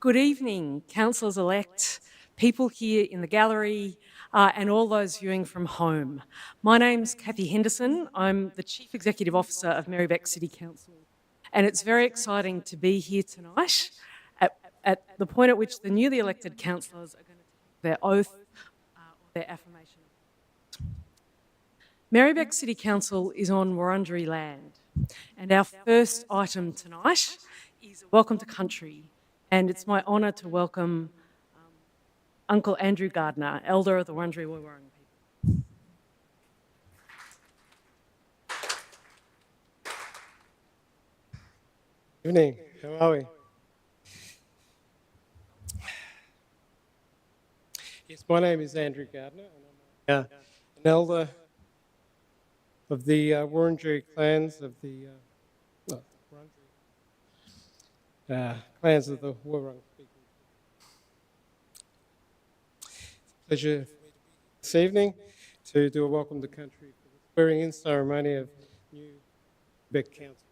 Good evening, councillors-elect, people here in the gallery, and all those viewing from home. My name's Kathy Henderson. I'm the Chief Executive Officer of Merri-bek City Council, and it's very exciting to be here tonight at the point at which the newly elected councillors are going to take their oath or their affirmation. Merri-bek City Council is on Wurundjeri land, and our first item tonight is Welcome to Country, and it's my honour to welcome Uncle Andrew Gardner, Elder of the Wurundjeri Woi-wurrung people. Evening, how are we? Yes, my name is Andrew Gardner, and I'm an elder of the Wurundjeri clans of the clans of the Woi-wurrung speaking. It's a pleasure for me to be here this evening to do a welcome to country for the swearing-in ceremony of new Merri-bek Council.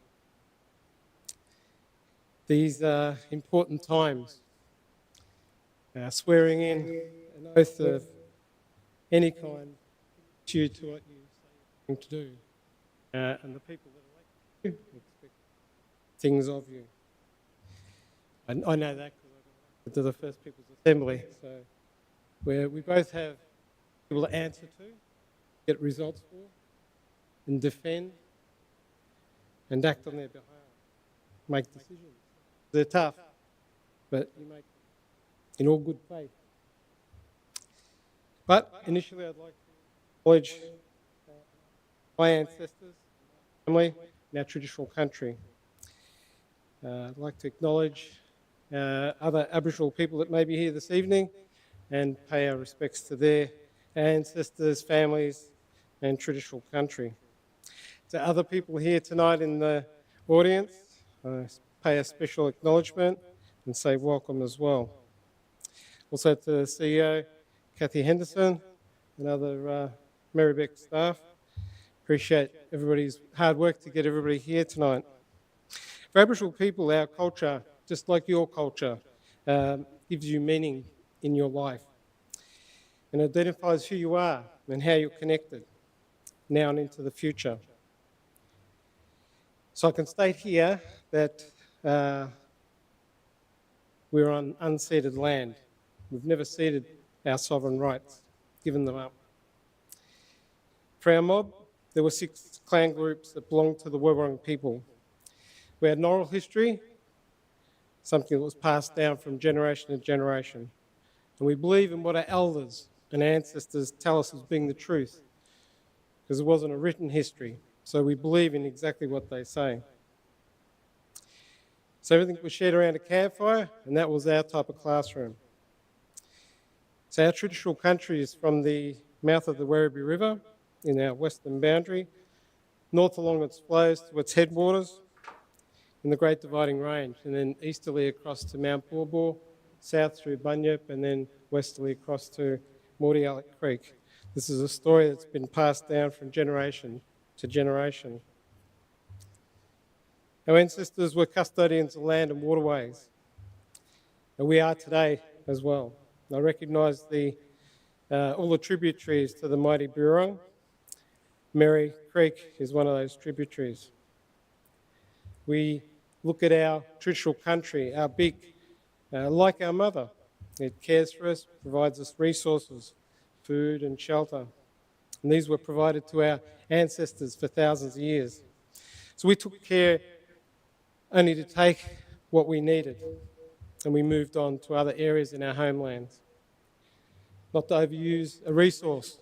These are important times. Swearing in an oath of any kind due to what you say you're going to do. And the people that elect you expect things of you. And I know that because I got elected to the First People's Assembly. So where we both have people to answer to, get results for, and defend, and act on their behalf, make decisions. They're tough, but you make them in all good faith. But initially I'd like to acknowledge my ancestors, my family, and our traditional country. I'd like to acknowledge other Aboriginal people that may be here this evening and pay our respects to their ancestors, families, and traditional country. To other people here tonight in the audience, I pay a special acknowledgement and say welcome as well. Also to the CEO, Kathy Henderson, and other Merri-bek staff. Appreciate everybody's hard work to get everybody here tonight. For Aboriginal people, our culture, just like your culture, gives you meaning in your life and identifies who you are and how you're connected now and into the future. So I can state here that we're on unceded land. We've never ceded our sovereign rights, given them up. For our mob, there were 6 clan groups that belonged to the Woi-wurrung people. We had an oral history, something that was passed down from generation to generation. And we believe in what our elders and ancestors tell us as being the truth, because it wasn't a written history. So we believe in exactly what they say. So everything was shared around a campfire, and that was our type of classroom. So our traditional country is from the mouth of the Werribee River in our western boundary, north along its flows to its headwaters in the Great Dividing Range, and then easterly across to Mount Borbor, south through Bunyip, and then westerly across to Mordialloc Creek. This is a story that's been passed down from generation to generation. Our ancestors were custodians of land and waterways, and we are today as well. I recognise all the tributaries to the mighty Burong. Merri Creek is one of those tributaries. We look at our traditional country, our beak, like our mother. It cares for us, provides us resources, food and shelter. And these were provided to our ancestors for thousands of years. So we took care only to take what we needed, and we moved on to other areas in our homelands. Not to overuse a resource.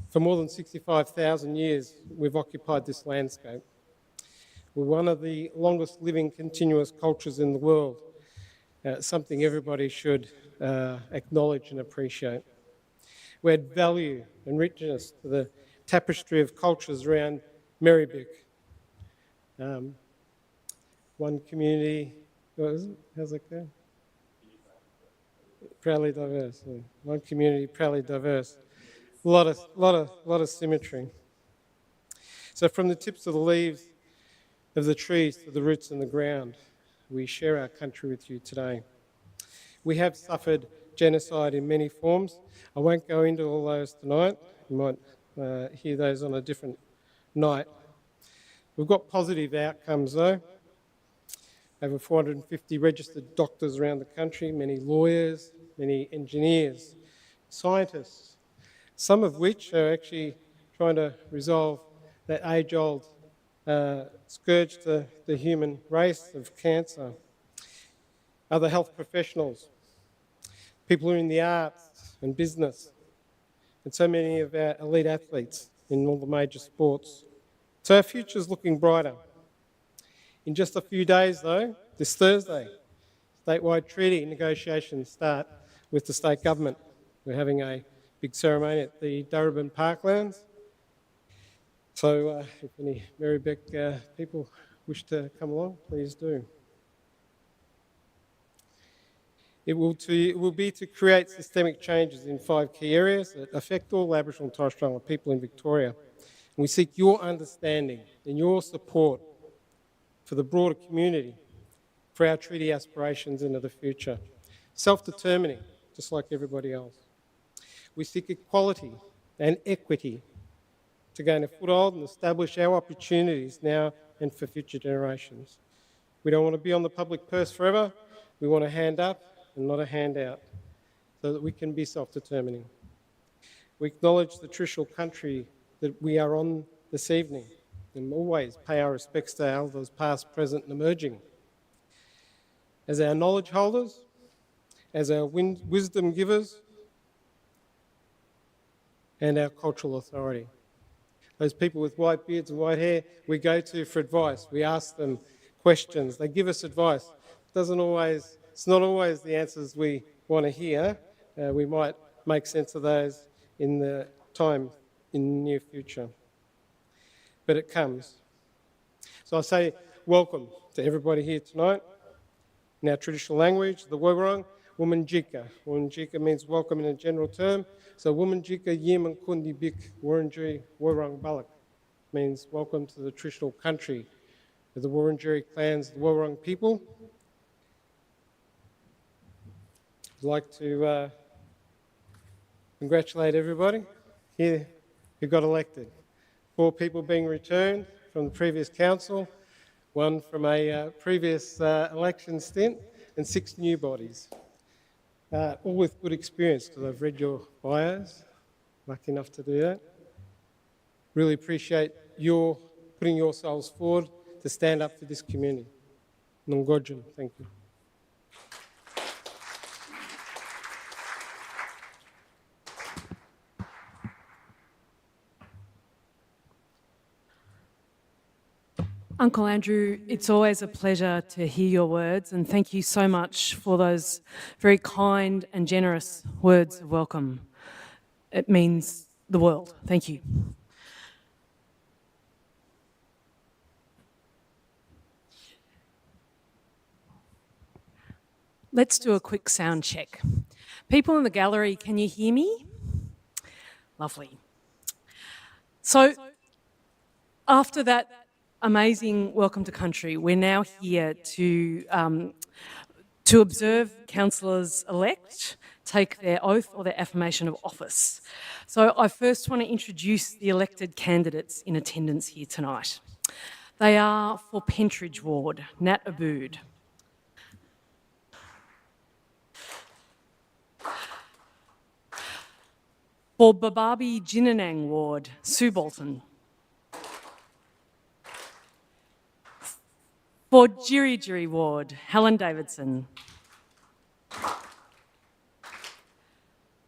For more than 65,000 years, we've occupied this landscape. We're one of the longest living continuous cultures in the world, something everybody should acknowledge and appreciate. We add value and richness to the tapestry of cultures around Merri-bek. One community, how's that go? Proudly diverse. Yeah. One community, proudly diverse. A lot of symmetry. So from the tips of the leaves of the trees to the roots in the ground, we share our country with you today. We have suffered genocide in many forms. I won't go into all those tonight. You might hear those on a different night. We've got positive outcomes though. Over 450 registered doctors around the country, many lawyers, many engineers, scientists, some of which are actually trying to resolve that age-old scourge to the human race of cancer. Other health professionals, people who are in the arts and business, and so many of our elite athletes in all the major sports. So our future's looking brighter. In just a few days though, this Thursday, statewide treaty negotiations start with the state government. We're having a big ceremony at the Darebin Parklands. So if any Merri-bek people wish to come along, please do. It will be to create systemic changes in 5 key areas that affect all Aboriginal and Torres Strait Islander people in Victoria. And we seek your understanding and your support for the broader community, for our treaty aspirations into the future. Self-determining, just like everybody else. We seek equality and equity to gain a foothold and establish our opportunities now and for future generations. We don't want to be on the public purse forever. We want a hand up and not a handout, so that we can be self-determining. We acknowledge the traditional country that we are on this evening and always pay our respects to elders past, present and emerging. As our knowledge holders, as our wisdom givers and our cultural authority. Those people with white beards and white hair we go to for advice. We ask them questions. They give us advice. It's not always the answers we want to hear. We might make sense of those in the time in the near future. But it comes. So I say welcome to everybody here tonight. In our traditional language, the Wurrung, Womanjika. Womanjika means welcome in a general term. So Womanjika Yemen Kundi Bik Wurundjeri Wurrung Balak means welcome to the traditional country of the Wurundjeri clans, the Wurrung people. I'd like to congratulate everybody here who got elected. 4 people being returned from the previous council, 1 from a previous election stint, and 6 new bodies. All with good experience, because I've read your bios. Lucky enough to do that. Really appreciate your putting yourselves forward to stand up for this community. Nongojin, thank you. Uncle Andrew, it's always a pleasure to hear your words, and thank you so much for those very kind and generous words of welcome. It means the world. Thank you. Let's do a quick sound check. People in the gallery, can you hear me? Lovely. So, after that amazing welcome to country, we're now here to observe councillors-elect take their oath or their affirmation of office. So I first want to introduce the elected candidates in attendance here tonight. They are for Pentridge Ward, Nat Abood. For Bababi Jinanang Ward, Sue Bolton. For Jiri Ward, Helen Davidson.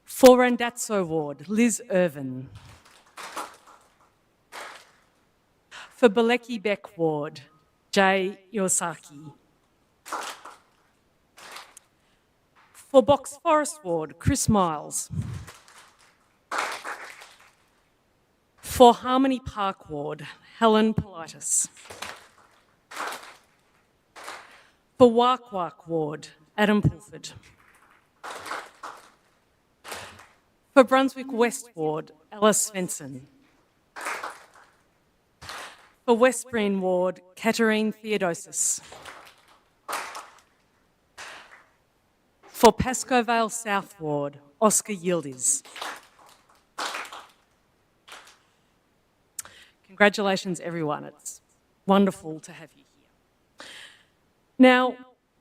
For Randazzo Ward, Liz Irvin. For Merri-bek Ward, Jay Yosaki. For Box Forest Ward, Chris Miles. For Harmony Park Ward, Helen Politis. For Wak Wak Ward, Adam Pulford. For Brunswick West Ward, Alice Svensson. For West Breen Ward, Katerine Theodosis. For Pascoe Vale South Ward, Oscar Yildiz. Congratulations, everyone. It's wonderful to have you here. Now,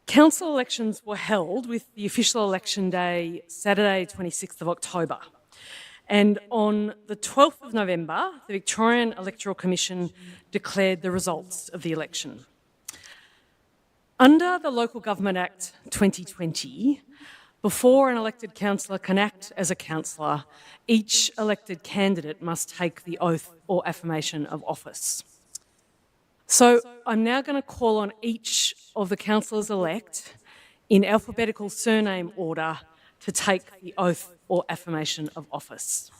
council elections were held with the official election day Saturday, 26th of October. And on the 12th of November, the Victorian Electoral Commission declared the results of the election. Under the Local Government Act 2020, before an elected councillor can act as a councillor, each elected candidate must take the oath or affirmation of office. So I'm now going to call on each of the councillors-elect in alphabetical surname order to take the oath or affirmation of office.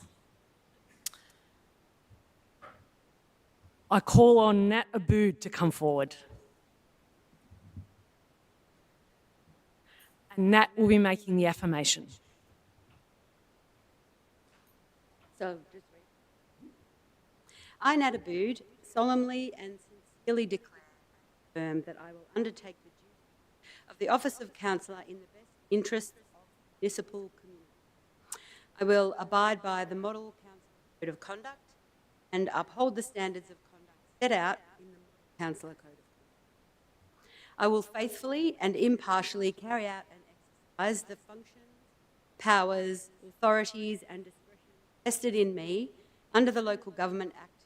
I call on Nat Abood to come forward. And Nat will be making the affirmation. So, just read. I, Nat Abood, solemnly and sincerely declare and affirm that I will undertake the duties of the office of councillor in the best interest of the municipal community. I will abide by the Model Council Code of Conduct and uphold the standards of conduct set out in the Model Councillor Code of Conduct. I will faithfully and impartially carry out and exercise the functions, powers, authorities and discretion vested in me under the Local Government Act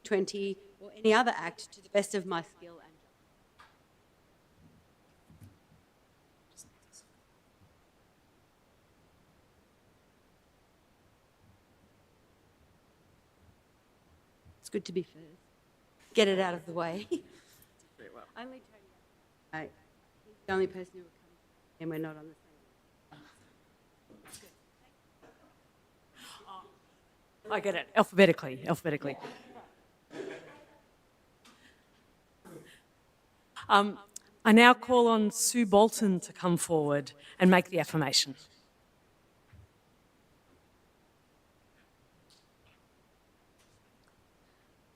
20 or any other act to the best of my skill and judgment. It's good to be first. Get it out of the way. Very well. Only Tony. He's the only person who will come, and we're not on the same line. I get it, alphabetically. I now call on Sue Bolton to come forward and make the affirmation.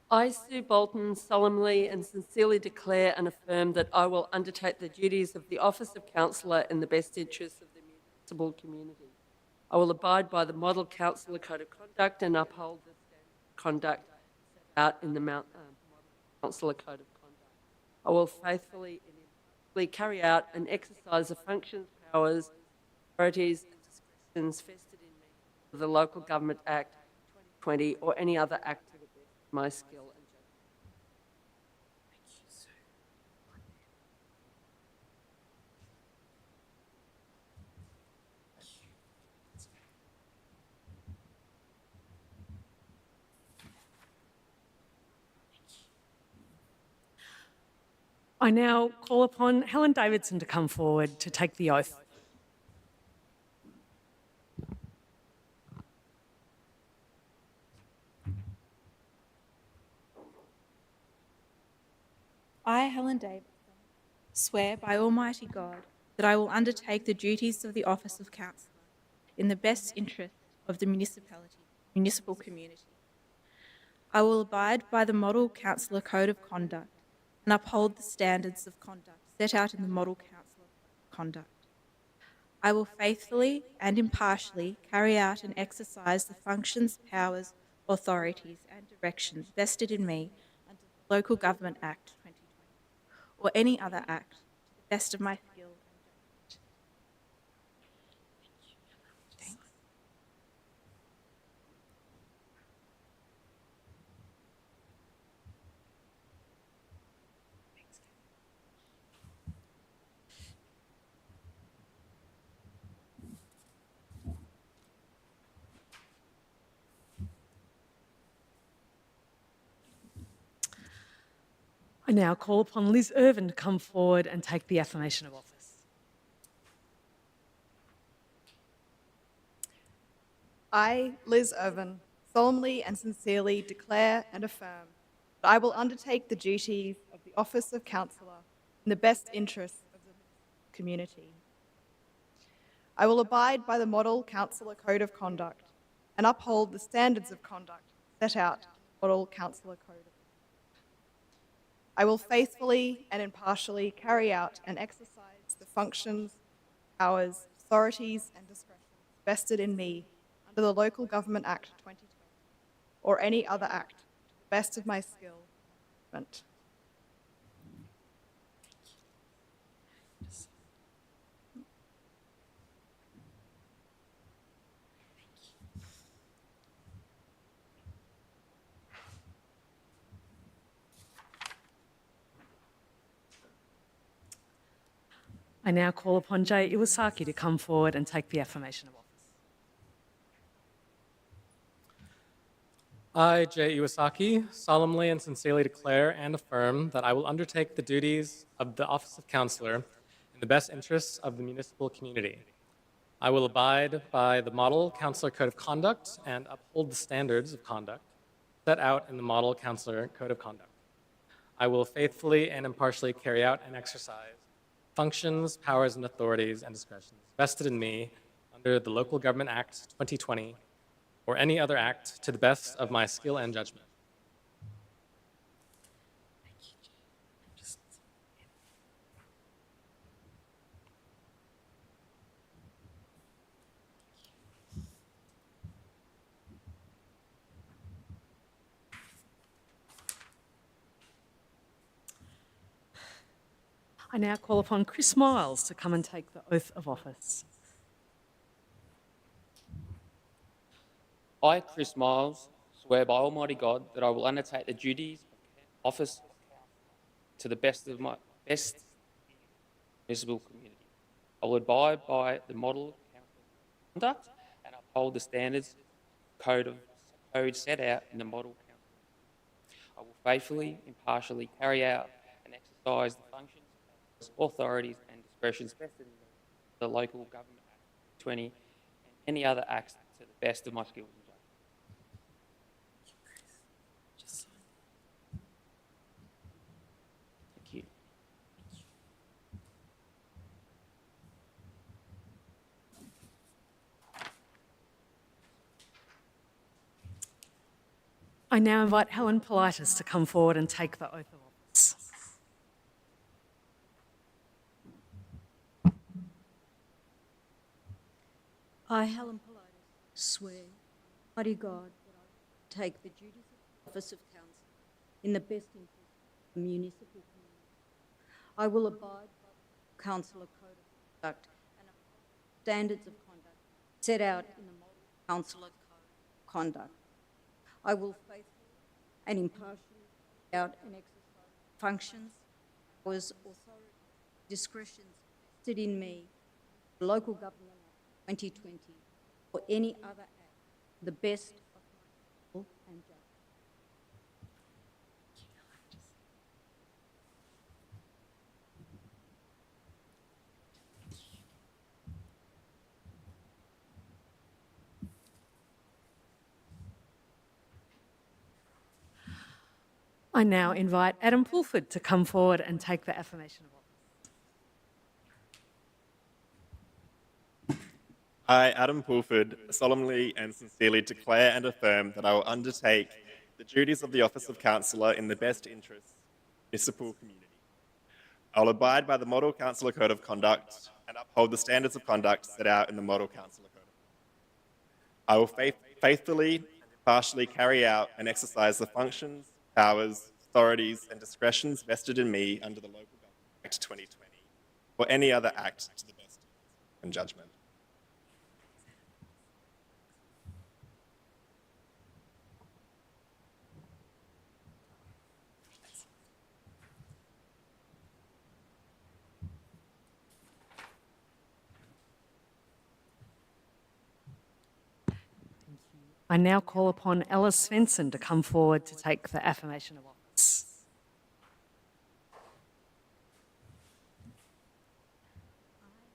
I, Sue Bolton, solemnly and sincerely declare and affirm that I will undertake the duties of the office of councillor in the best interests of the municipal community. I will abide by the Model Councillor Code of Conduct and uphold the standard of conduct set out in the Model Councillor Code of Conduct. I will faithfully and impartially carry out and exercise the functions, powers, authorities and discretions vested in me under the Local Government Act 2020 or any other act to the best of my skill and judgment. I now call upon Helen Davidson to come forward to take the oath. I, Helen Davidson, swear by Almighty God that I will undertake the duties of the office of councillor in the best interest of the municipal community. I will abide by the Model Councillor Code of Conduct and uphold the standards of conduct set out in the Model Councillor Code of Conduct. I will faithfully and impartially carry out and exercise the functions, powers, authorities and directions vested in me under the Local Government Act 2020 or any other act to the best of my skill and judgment. Thanks. I now call upon Liz Irvin to come forward and take the affirmation of office. I, Liz Irvin, solemnly and sincerely declare and affirm that I will undertake the duties of the office of councillor in the best interests of the community. I will abide by the Model Councillor Code of Conduct and uphold the standards of conduct set out in the Model Councillor Code of Conduct. I will faithfully and impartially carry out and exercise the functions, powers, authorities, and discretions vested in me under the Local Government Act 2020 or any other act to the best of my skill and judgment. I now call upon Jay Iwasaki to come forward and take the affirmation of office. I, Jay Iwasaki, solemnly and sincerely declare and affirm that I will undertake the duties of the Office of Councillor in the best interests of the municipal community. I will abide by the Model Councillor Code of Conduct and uphold the standards of conduct set out in the Model Councillor Code of Conduct. I will faithfully and impartially carry out and exercise functions, powers, and authorities and discretions vested in me under the Local Government Act 2020 or any other act to the best of my skill and judgment. I now call upon Chris Miles to come and take the oath of office. I, Chris Miles, swear by Almighty God that I will undertake the duties of office of councillor to the best of my municipal community. I will abide by the model council conduct and uphold the standards code set out in the model council. I will faithfully, impartially carry out and exercise the functions, authorities, and discretions vested in me, the Local Government Act 20, and any other acts to the best of my skills and judgment. Thank you. I now invite Helen Politis to come forward and take the oath of office. I, Helen Politis, swear, Almighty God, that I will take the duties of the office of councillor in the best interest of the municipal community. I will abide by the councillor code of conduct and uphold standards of conduct set out in the model councillor code of conduct. I will faithfully and impartially carry out and exercise functions, powers, authorities, discretions vested in me, the Local Government Act 2020, or any other act to the best of my skill and judgment. I now invite Adam Pulford to come forward and take the affirmation of office. I, Adam Pulford, solemnly and sincerely declare and affirm that I will undertake the duties of the Office of Councillor in the best interests of the municipal community. I will abide by the Model Councillor Code of Conduct and uphold the standards of conduct set out in the Model Councillor Code of Conduct. I will faithfully and impartially carry out and exercise the functions, powers, authorities, and discretions vested in me under the Local Government Act 2020 or any other act to the best of my skill and judgment. I now call upon Ella Svensson to come forward to take the affirmation of office.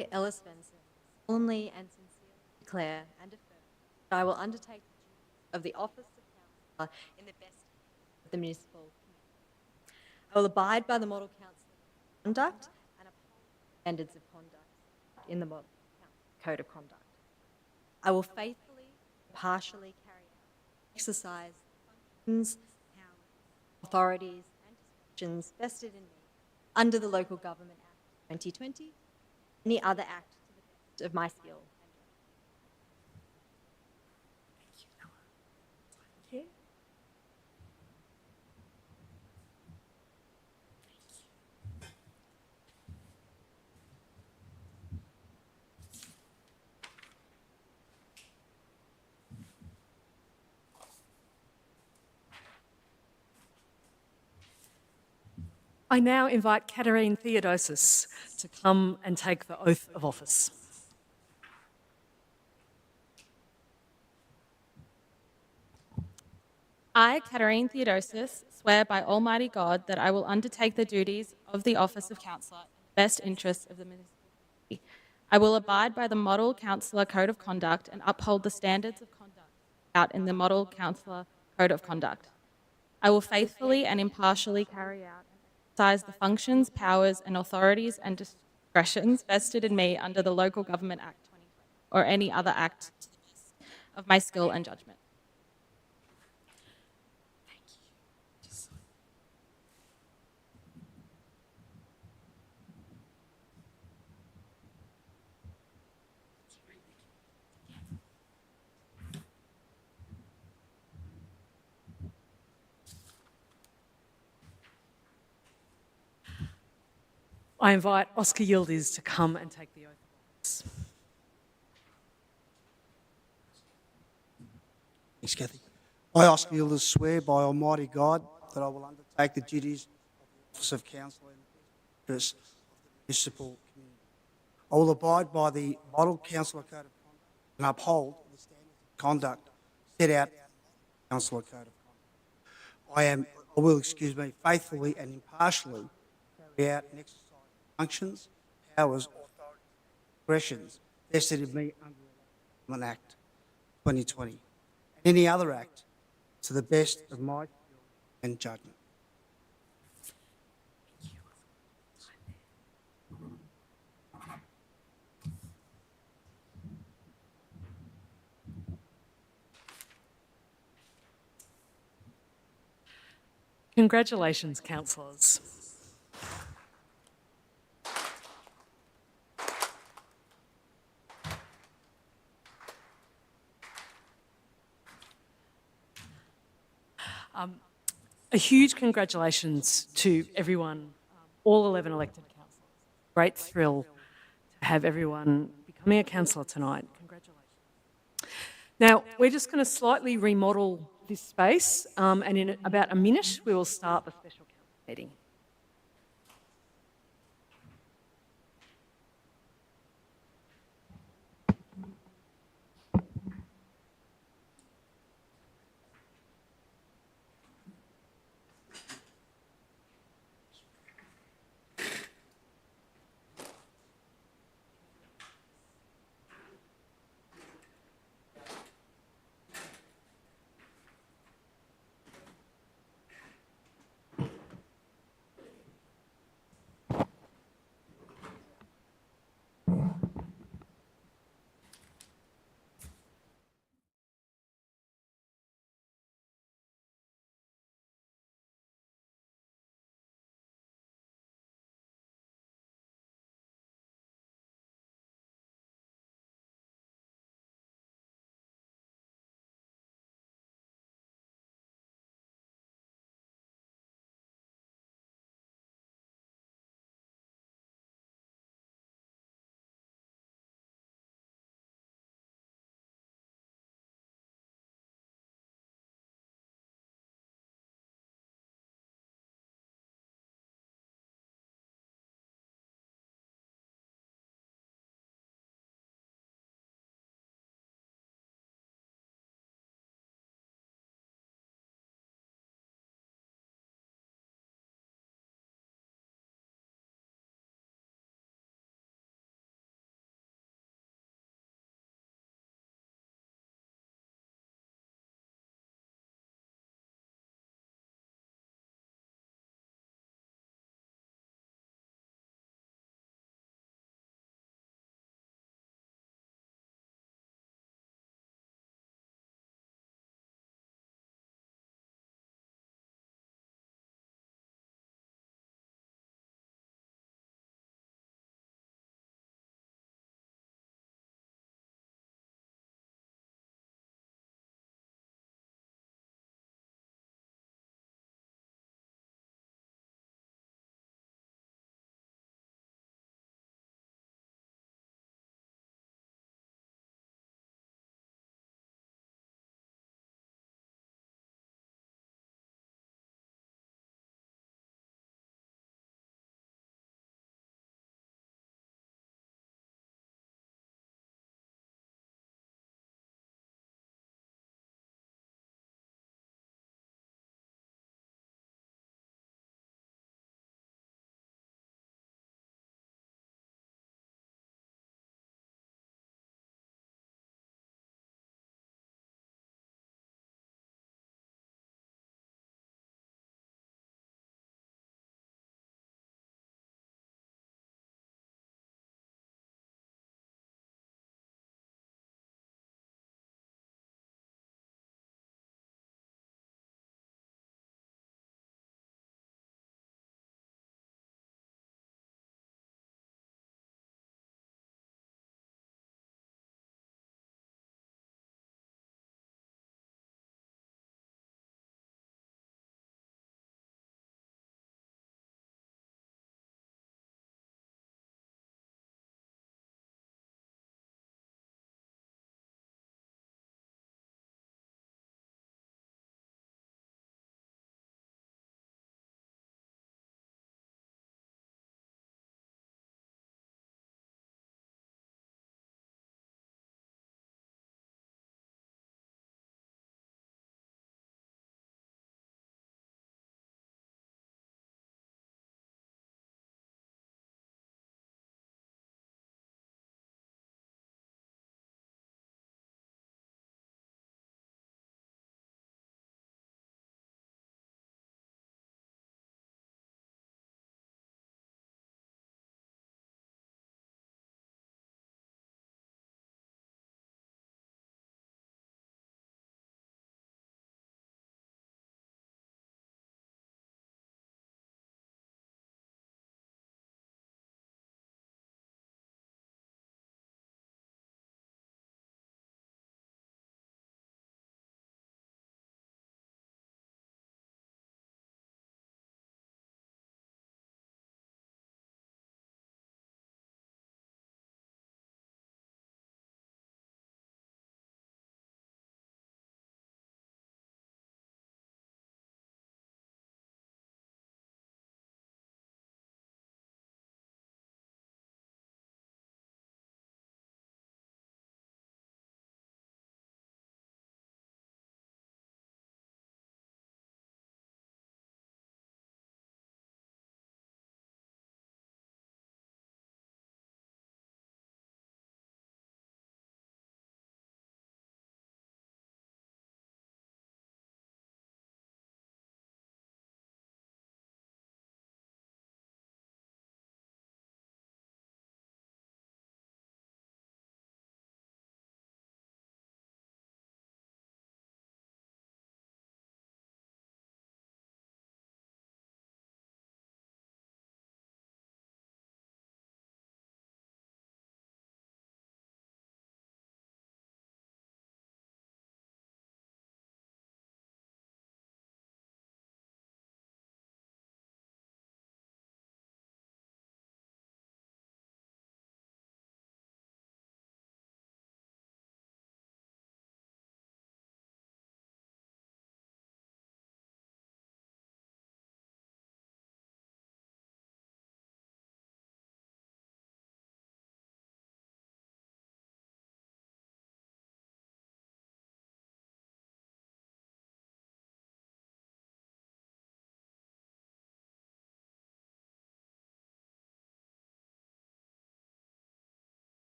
I, Ella Svensson, solemnly and sincerely declare and affirm that I will undertake the duties of the Office of Councillor in the best interest of the municipal community. I will abide by the Model Council conduct and uphold standards of conduct in the Model Code of Conduct. I will faithfully, impartially carry out, exercise functions, powers, authorities, and discretions vested in me under the Local Government Act 2020, any other act to the best of my skill. I now invite Katerine Theodosis to come and take the oath of office. I, Katerine Theodosis, swear by Almighty God that I will undertake the duties of the office of councillor in the best interests of the municipal community. I will abide by the Model Councillor Code of Conduct and uphold the standards of conduct out in the Model Councillor Code of Conduct. I will faithfully and impartially carry out and exercise the functions, powers, and authorities and discretions vested in me under the Local Government Act 2020 or any other act to the best of my skill and judgment. I invite Oscar Yildiz to come and take the oath of office. Thanks, Kathy. I, Oscar Yildiz, swear by Almighty God that I will undertake the duties of the office of councillor in the best interests of the municipal community. I will abide by the Model Councillor Code of Conduct and uphold the standards of conduct set out in the Model Councillor Code of Conduct. I will faithfully and impartially carry out and exercise the functions, powers, authorities, and discretions vested in me under the Government Act 2020 and any other act to the best of my skill and judgment. Congratulations, councillors. A huge congratulations to everyone, all 11 elected councillors. Great thrill to have everyone becoming a councillor tonight. Congratulations. Now, we're just going to slightly remodel this space, and in about a minute, we will start the special council meeting.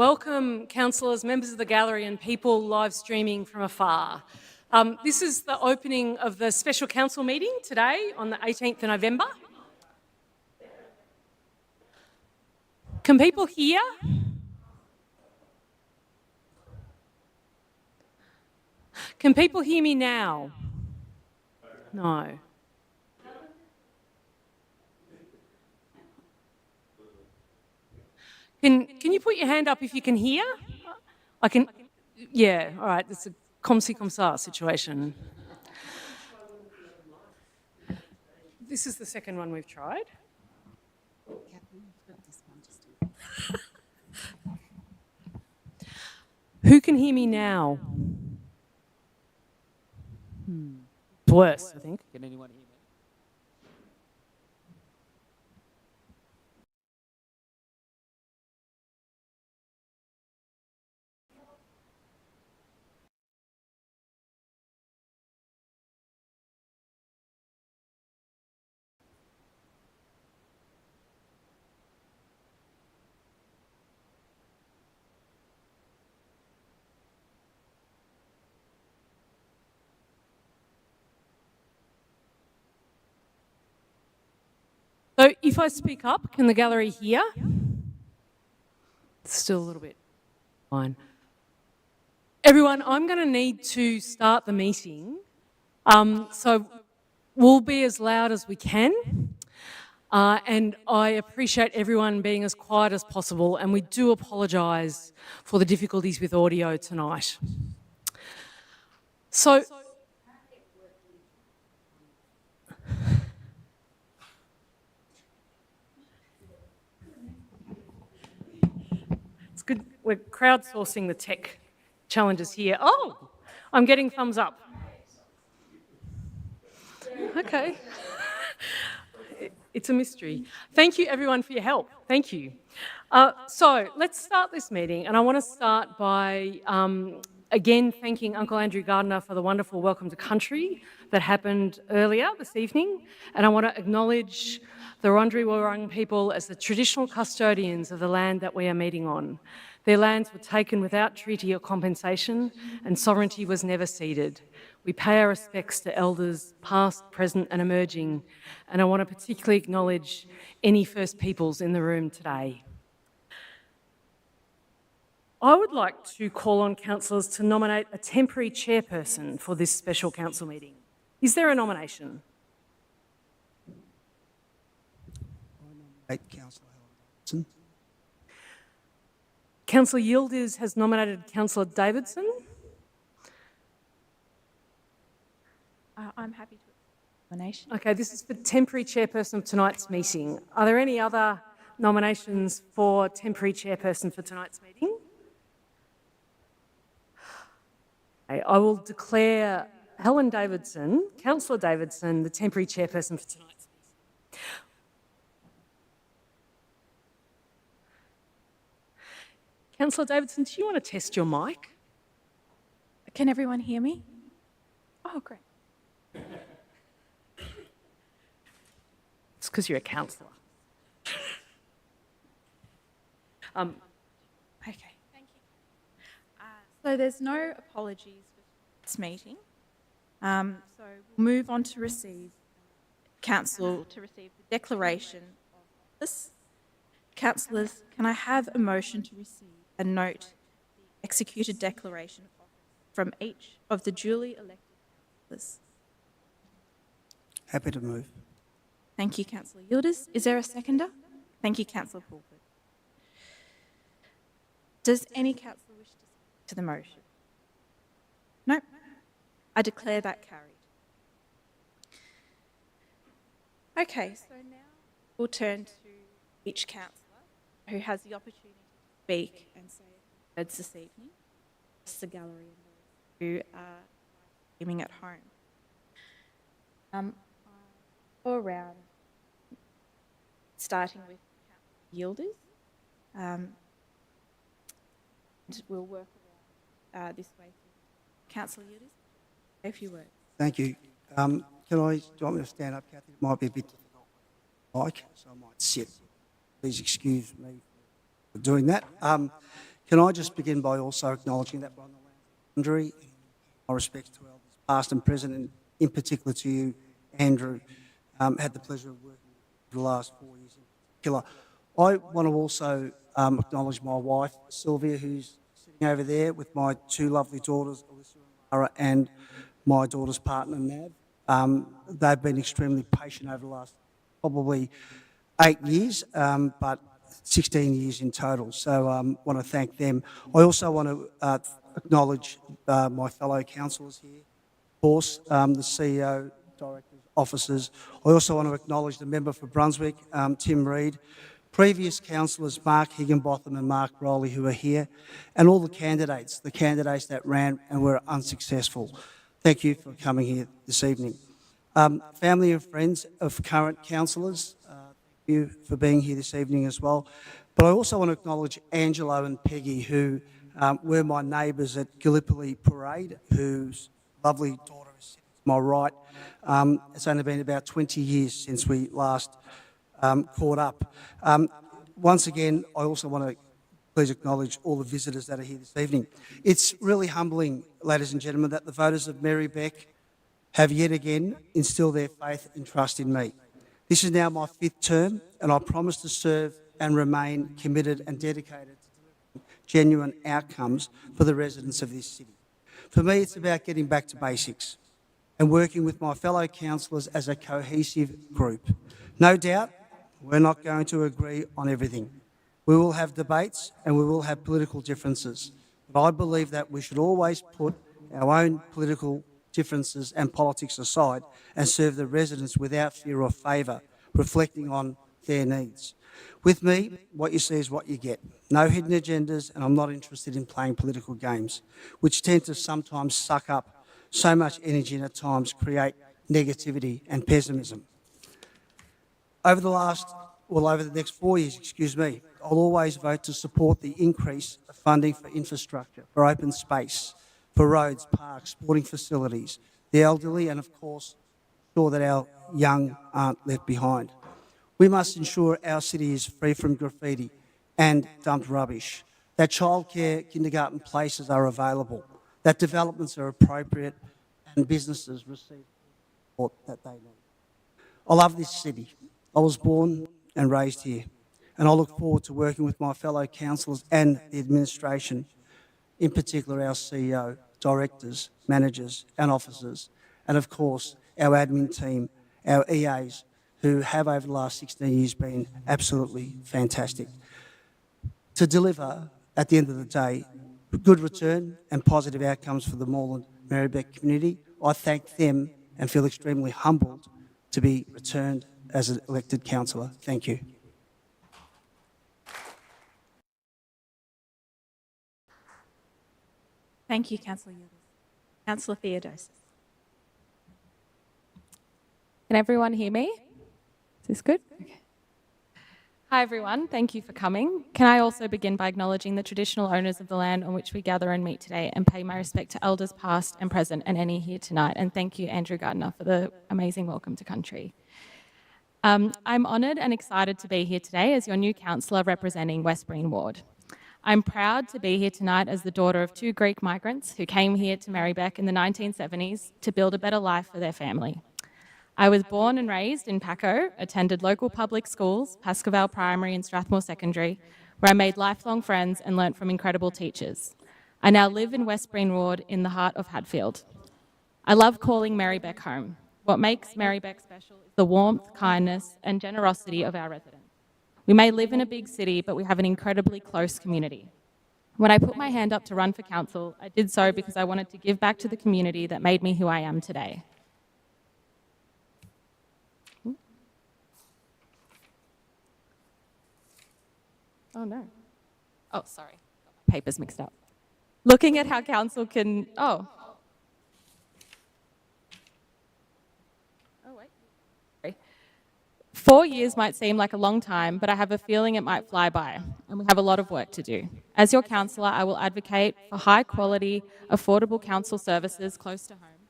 Welcome, councillors, members of the gallery and people live streaming from afar. This is the opening of the special council meeting today on the 18th of November. Can people hear? Can people hear me now? No. Can you put your hand up if you can hear? I can, yeah, all right, it's a comme ci, comme ça situation. This is the second one we've tried. Who can hear me now? It's worse, I think. Can anyone hear me? So if I speak up, can the gallery hear? It's still a little bit fine. Everyone, I'm going to need to start the meeting. So we'll be as loud as we can. And I appreciate everyone being as quiet as possible. And we do apologise for the difficulties with audio tonight. So it's good. We're crowdsourcing the tech challenges here. Oh, I'm getting thumbs up. Okay. It's a mystery. Thank you, everyone, for your help. Thank you. So let's start this meeting, and I want to start by again thanking Uncle Andrew Gardner for the wonderful welcome to country that happened earlier this evening, and I want to acknowledge the Wurundjeri Wurrung people as the traditional custodians of the land that we are meeting on. Their lands were taken without treaty or compensation, and sovereignty was never ceded. We pay our respects to elders past, present and emerging, and I want to particularly acknowledge any First Peoples in the room today. I would like to call on councillors to nominate a temporary chairperson for this special council meeting. Is there a nomination? I nominate Councillor Helen Davidson. Councillor Yildiz has nominated Councillor Davidson. I'm happy to accept the nomination. Okay, this is for temporary chairperson of tonight's meeting. Are there any other nominations for temporary chairperson for tonight's meeting? Okay, I will declare Helen Davidson, Councillor Davidson, the temporary chairperson for tonight's meeting. Councillor Davidson, do you want to test your mic? Can everyone hear me? Oh, great. It's because you're a councillor. Okay, thank you. So there's no apologies for this meeting. So we'll move on to receive council to receive the declaration of office. Councillors, can I have a motion to receive and note the executed declaration of office from each of the duly elected councillors? Happy to move. Thank you, Councillor Yildiz. Is there a seconder? Thank you, Councillor Pulford. Does any councillor wish to speak to the motion? No? I declare that carried. Okay, so now we'll turn to each councillor who has the opportunity to speak and say words this evening. Just the gallery and those who are streaming at home. I'll go around, starting with Councillor Yildiz. And we'll work around this way. Councillor Yildiz, say a few words. Thank you. Do you want me to stand up, Kathy? It might be a bit difficult. So I might sit. Please excuse me for doing that. Can I just begin by also acknowledging that we're on the land of Wurundjeri? My respects to elders past and present, and in particular to you, Andrew. Had the pleasure of working with you for the last 4 years in particular. I want to also acknowledge my wife, Sylvia, who's sitting over there with my two lovely daughters, Alyssa and Lara, and my daughter's partner, Nav. They've been extremely patient over the last probably 8 years, but 16 years in total. So I want to thank them. I also want to acknowledge my fellow councillors here, of course, the CEO, directors, officers. I also want to acknowledge the member for Brunswick, Tim Reid, previous councillors Mark Higginbotham and Mark Rowley who are here, and all the candidates that ran and were unsuccessful. Thank you for coming here this evening. Family and friends of current councillors, thank you for being here this evening as well. But I also want to acknowledge Angelo and Peggy, who were my neighbours at Gallipoli Parade, whose lovely daughter is sitting to my right. It's only been about 20 years since we last caught up. Once again, I also want to please acknowledge all the visitors that are here this evening. It's really humbling, ladies and gentlemen, that the voters of Merri-bek have yet again instilled their faith and trust in me. This is now my 5th term, and I promise to serve and remain committed and dedicated to delivering genuine outcomes for the residents of this city. For me, it's about getting back to basics and working with my fellow councillors as a cohesive group. No doubt, we're not going to agree on everything. We will have debates and we will have political differences. But I believe that we should always put our own political differences and politics aside and serve the residents without fear or favour, reflecting on their needs. With me, what you see is what you get. No hidden agendas, and I'm not interested in playing political games, which tend to sometimes suck up so much energy and at times create negativity and pessimism. Over the next 4 years, I'll always vote to support the increase of funding for infrastructure, for open space, for roads, parks, sporting facilities, the elderly, and of course, ensure that our young aren't left behind. We must ensure our city is free from graffiti and dumped rubbish, that childcare, kindergarten places are available, that developments are appropriate, and businesses receive the support that they need. I love this city. I was born and raised here, and I look forward to working with my fellow councillors and the administration, in particular our CEO, directors, managers and officers, and of course our admin team, our EAs, who have over the last 16 years been absolutely fantastic. To deliver, at the end of the day, good return and positive outcomes for the Moreland Merri-bek community, I thank them and feel extremely humbled to be returned as an elected councillor. Thank you. Thank you, Councillor Yildiz. Councillor Theodosis. Can everyone hear me? Is this good? Okay. Hi everyone, thank you for coming. Can I also begin by acknowledging the traditional owners of the land on which we gather and meet today and pay my respect to elders past and present and any here tonight. And thank you, Andrew Gardner, for the amazing welcome to country. I'm honoured and excited to be here today as your new councillor representing West Breen Ward. I'm proud to be here tonight as the daughter of 2 Greek migrants who came here to Merri-bek in the 1970s to build a better life for their family. I was born and raised in Paco, attended local public schools, Pascoval Primary and Strathmore Secondary, where I made lifelong friends and learnt from incredible teachers. I now live in West Breen Ward in the heart of Hadfield. I love calling Merri-bek home. What makes Merri-bek special is the warmth, kindness and generosity of our residents. We may live in a big city, but we have an incredibly close community. When I put my hand up to run for council, I did so because I wanted to give back to the community that made me who I am today. Oh no. Oh, sorry. Got my papers mixed up. Looking at how council can, oh, wait. Sorry. 4 years might seem like a long time, but I have a feeling it might fly by, and we have a lot of work to do. As your councillor, I will advocate for high quality, affordable council services close to home,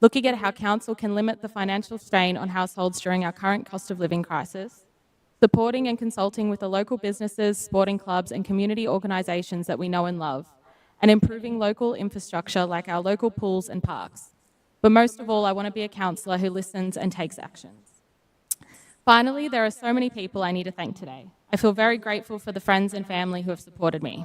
looking at how council can limit the financial strain on households during our current cost of living crisis, supporting and consulting with the local businesses, sporting clubs, and community organisations that we know and love, and improving local infrastructure like our local pools and parks. But most of all, I want to be a councillor who listens and takes actions. Finally, there are so many people I need to thank today. I feel very grateful for the friends and family who have supported me.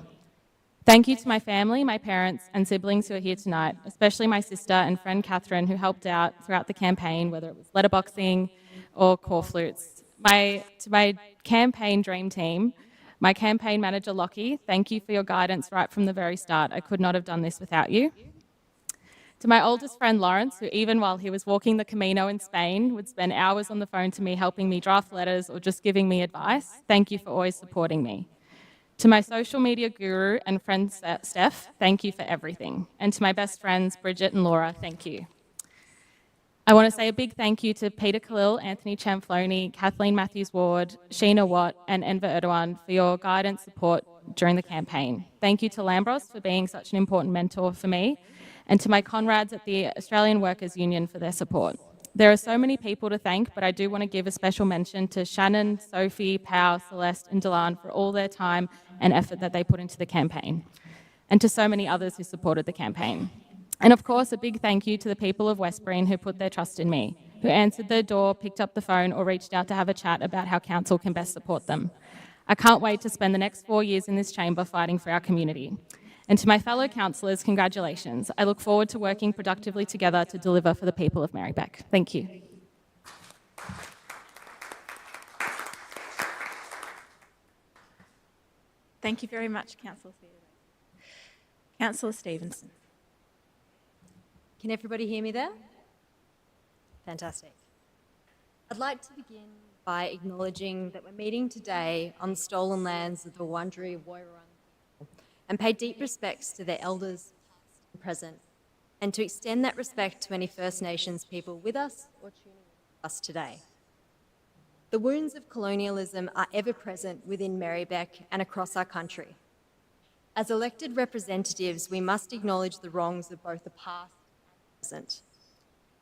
Thank you to my family, my parents, and siblings who are here tonight, especially my sister and friend Catherine, who helped out throughout the campaign, whether it was letterboxing or core flutes. To my campaign dream team, my campaign manager, Lockie, thank you for your guidance right from the very start. I could not have done this without you. To my oldest friend, Lawrence, who even while he was walking the Camino in Spain, would spend hours on the phone to me helping me draft letters or just giving me advice, thank you for always supporting me. To my social media guru and friend Steph, thank you for everything. And to my best friends, Bridget and Laura, thank you. I want to say a big thank you to Peter Khalil, Anthony Chamfloni, Kathleen Matthews-Ward, Sheena Watt, and Enver Erdogan for your guidance support during the campaign. Thank you to Lambros for being such an important mentor for me, and to my comrades at the Australian Workers' Union for their support. There are so many people to thank, but I do want to give a special mention to Shannon, Sophie, Pau, Celeste, and Delan for all their time and effort that they put into the campaign, and to so many others who supported the campaign. And of course, a big thank you to the people of Westbreen who put their trust in me, who answered their door, picked up the phone, or reached out to have a chat about how council can best support them. I can't wait to spend the next 4 years in this chamber fighting for our community. And to my fellow councillors, congratulations. I look forward to working productively together to deliver for the people of Merri-bek. Thank you. Thank you very much, Councillor Theodore. Councillor Stevenson. Can everybody hear me there? Fantastic. I'd like to begin by acknowledging that we're meeting today on the stolen lands of the Wurundjeri Woiwurrung people and pay deep respects to their elders, past and present, and to extend that respect to any First Nations people with us or tuning in with us today. The wounds of colonialism are ever present within Merri-bek and across our country. As elected representatives, we must acknowledge the wrongs of both the past and present.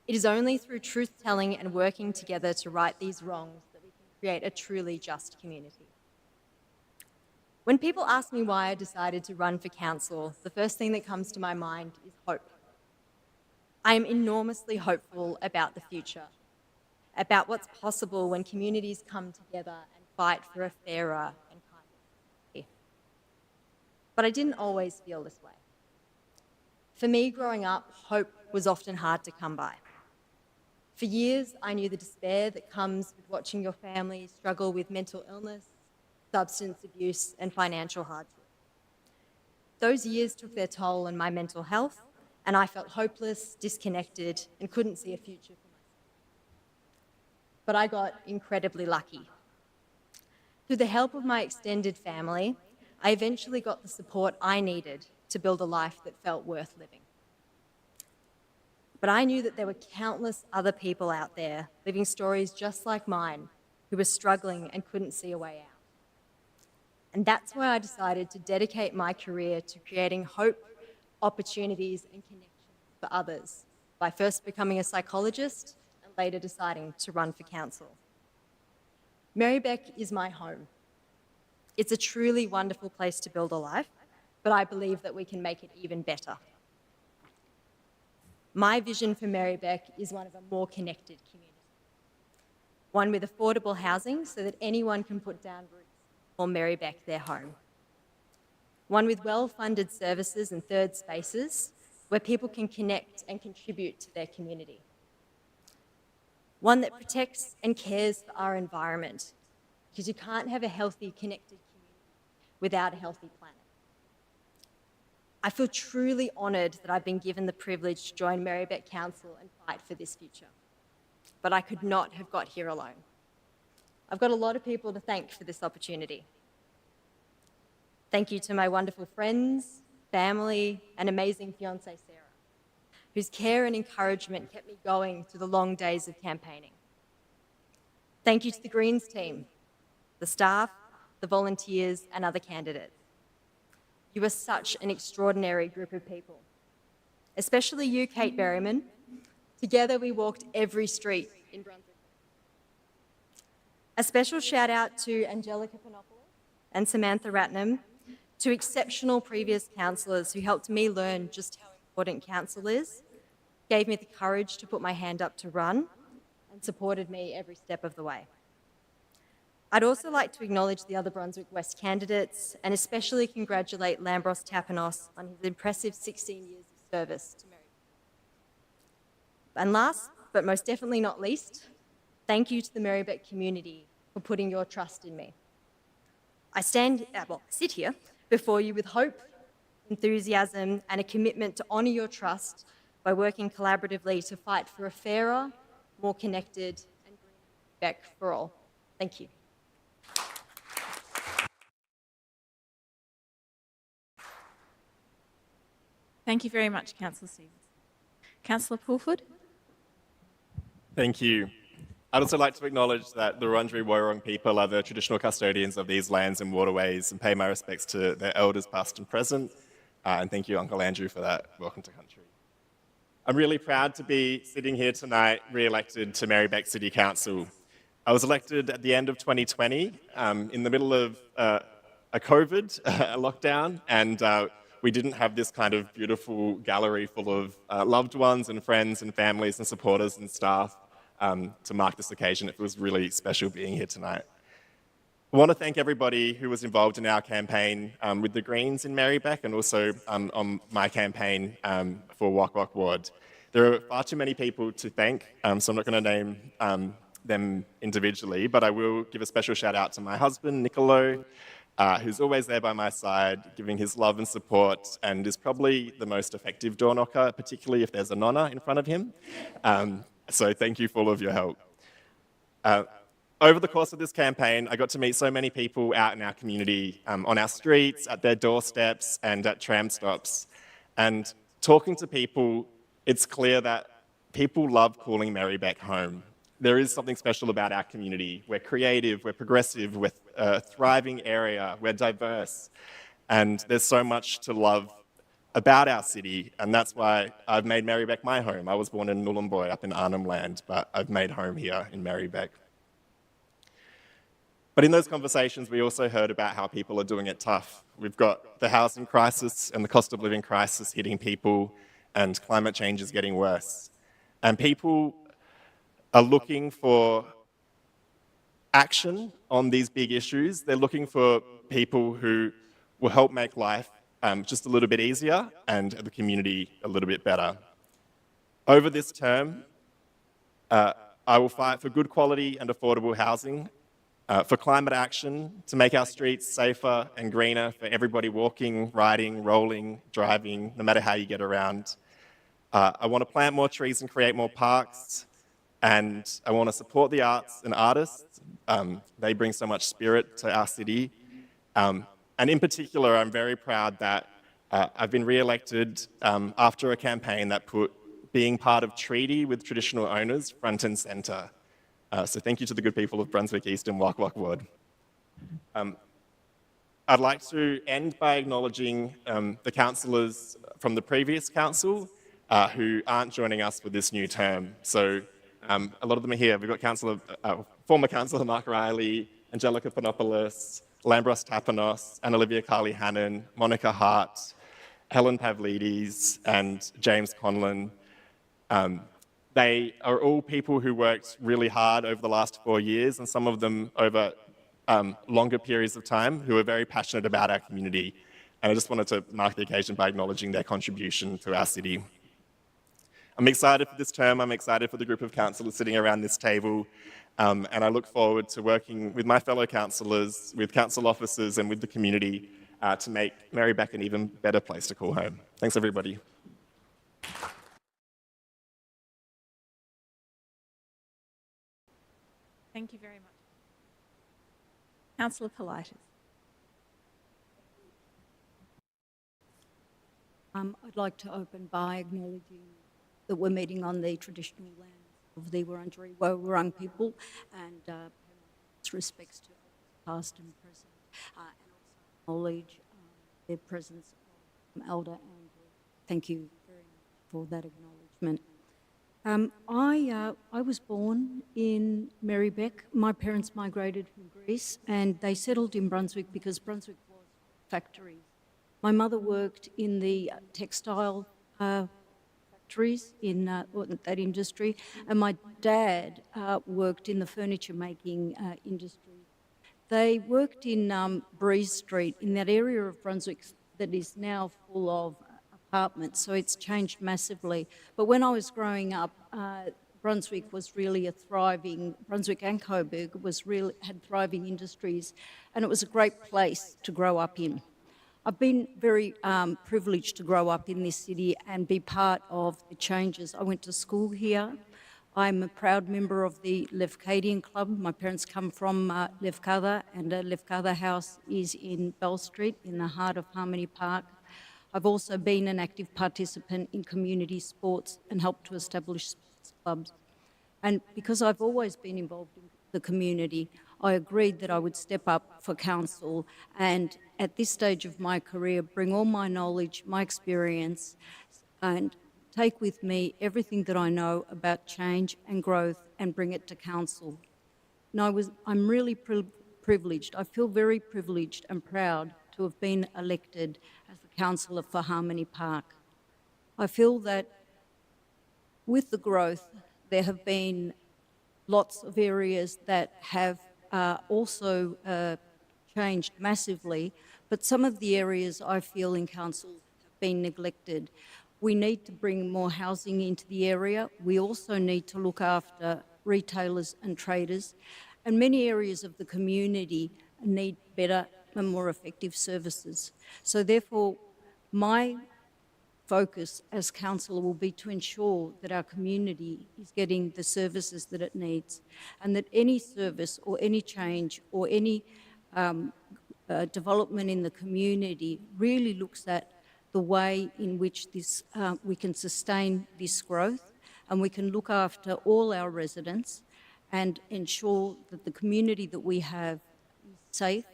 It is only through truth-telling and working together to right these wrongs that we can create a truly just community. When people ask me why I decided to run for council, the first thing that comes to my mind is hope. I am enormously hopeful about the future, about what's possible when communities come together and fight for a fairer and kinder society. But I didn't always feel this way. For me, growing up, hope was often hard to come by. For years, I knew the despair that comes with watching your family struggle with mental illness, substance abuse, and financial hardship. Those years took their toll on my mental health, and I felt hopeless, disconnected, and couldn't see a future for myself. But I got incredibly lucky. Through the help of my extended family, I eventually got the support I needed to build a life that felt worth living. But I knew that there were countless other people out there living stories just like mine who were struggling and couldn't see a way out. And that's why I decided to dedicate my career to creating hope, opportunities, and connections for others by first becoming a psychologist and later deciding to run for council. Merri-bek is my home. It's a truly wonderful place to build a life, but I believe that we can make it even better. My vision for Merri-bek is one of a more connected community, one with affordable housing so that anyone can put down roots or Merri-bek their home. One with well-funded services and third spaces where people can connect and contribute to their community. One that protects and cares for our environment, because you can't have a healthy, connected community without a healthy planet. I feel truly honoured that I've been given the privilege to join Merri-bek Council and fight for this future. But I could not have got here alone. I've got a lot of people to thank for this opportunity. Thank you to my wonderful friends, family, and amazing fiancée, Sarah, whose care and encouragement kept me going through the long days of campaigning. Thank you to the Greens team, the staff, the volunteers, and other candidates. You are such an extraordinary group of people, especially you, Kate Berryman. Together we walked every street in Brunswick. A special shout out to Angelica Panopoulos and Samantha Ratnam, two exceptional previous councillors who helped me learn just how important council is, gave me the courage to put my hand up to run, and supported me every step of the way. I'd also like to acknowledge the other Brunswick West candidates and especially congratulate Lambros Tapanos on his impressive 16 years of service to Merri-bek. And last, but most definitely not least, thank you to the Merri-bek community for putting your trust in me. I sit here before you with hope, enthusiasm, and a commitment to honour your trust by working collaboratively to fight for a fairer, more connected, and greener Merri-bek for all. Thank you. Thank you very much, Councillor Stevens. Councillor Pulford? Thank you. I'd also like to acknowledge that the Wurundjeri Woiwurrung people are the traditional custodians of these lands and waterways and pay my respects to their elders past and present. And thank you, Uncle Andrew, for that. Welcome to country. I'm really proud to be sitting here tonight, re-elected to Merri-bek City Council. I was elected at the end of 2020, in the middle of a COVID lockdown, and we didn't have this kind of beautiful gallery full of loved ones and friends and families and supporters and staff to mark this occasion. It was really special being here tonight. I want to thank everybody who was involved in our campaign with the Greens in Merri-bek and also on my campaign for Wak Wak Ward. There are far too many people to thank, so I'm not going to name them individually, but I will give a special shout out to my husband, Nicolo, who's always there by my side, giving his love and support, and is probably the most effective door knocker, particularly if there's a nonna in front of him. So thank you for all of your help. Over the course of this campaign, I got to meet so many people out in our community, on our streets, at their doorsteps, and at tram stops. And talking to people, it's clear that people love calling Merri-bek home. There is something special about our community. We're creative, we're progressive, we're a thriving area, we're diverse, and there's so much to love about our city, and that's why I've made Merri-bek my home. I was born in Nhulunbuy up in Arnhem Land, but I've made home here in Merri-bek. But in those conversations, we also heard about how people are doing it tough. We've got the housing crisis and the cost of living crisis hitting people, and climate change is getting worse. And people are looking for action on these big issues. They're looking for people who will help make life just a little bit easier and the community a little bit better. Over this term, I will fight for good quality and affordable housing, for climate action, to make our streets safer and greener for everybody walking, riding, rolling, driving, no matter how you get around. I want to plant more trees and create more parks, and I want to support the arts and artists. They bring so much spirit to our city. And in particular, I'm very proud that I've been re-elected after a campaign that put being part of treaty with traditional owners front and centre. So thank you to the good people of Brunswick East and Wak Wak Ward. I'd like to end by acknowledging the councillors from the previous council who aren't joining us for this new term. So a lot of them are here. We've got former councillor Mark Riley, Angelica Panopoulos, Lambros Tapanos, Anna-Olivia Carley-Hannon, Monica Hart, Helen Pavlidis, and James Conlon. They are all people who worked really hard over the last 4 years, and some of them over longer periods of time, who are very passionate about our community. And I just wanted to mark the occasion by acknowledging their contribution to our city. I'm excited for this term. I'm excited for the group of councillors sitting around this table. And I look forward to working with my fellow councillors, with council officers, and with the community to make Merri-bek an even better place to call home. Thanks, everybody. Thank you very much. Councillor Politis. I'd like to open by acknowledging that we're meeting on the traditional land of the Wurundjeri Woiwurrung people, and pay my respects to past and present, and also acknowledge their presence of Elder Andrew. Thank you very much for that acknowledgement. I was born in Merri-bek. My parents migrated from Greece and they settled in Brunswick because Brunswick was factories. My mother worked in the textile factories in that industry, and my dad worked in the furniture making industry. They worked in Breeze Street, in that area of Brunswick that is now full of apartments, so it's changed massively. But when I was growing up, Brunswick was really a thriving, Brunswick and Coburg had thriving industries, and it was a great place to grow up in. I've been very privileged to grow up in this city and be part of the changes. I went to school here. I'm a proud member of the Lefkadian Club. My parents come from Lefkada, and Lefkada House is in Bell Street in the heart of Harmony Park. I've also been an active participant in community sports and helped to establish sports clubs. And because I've always been involved in the community, I agreed that I would step up for council and at this stage of my career bring all my knowledge, my experience, and take with me everything that I know about change and growth and bring it to council. And I'm really privileged. I feel very privileged and proud to have been elected as the councillor for Harmony Park. I feel that with the growth, there have been lots of areas that have also changed massively, but some of the areas I feel in council have been neglected. We need to bring more housing into the area. We also need to look after retailers and traders, and many areas of the community need better and more effective services. So therefore, my focus as councillor will be to ensure that our community is getting the services that it needs, and that any service or any change or any development in the community really looks at the way in which we can sustain this growth, and we can look after all our residents and ensure that the community that we have is safe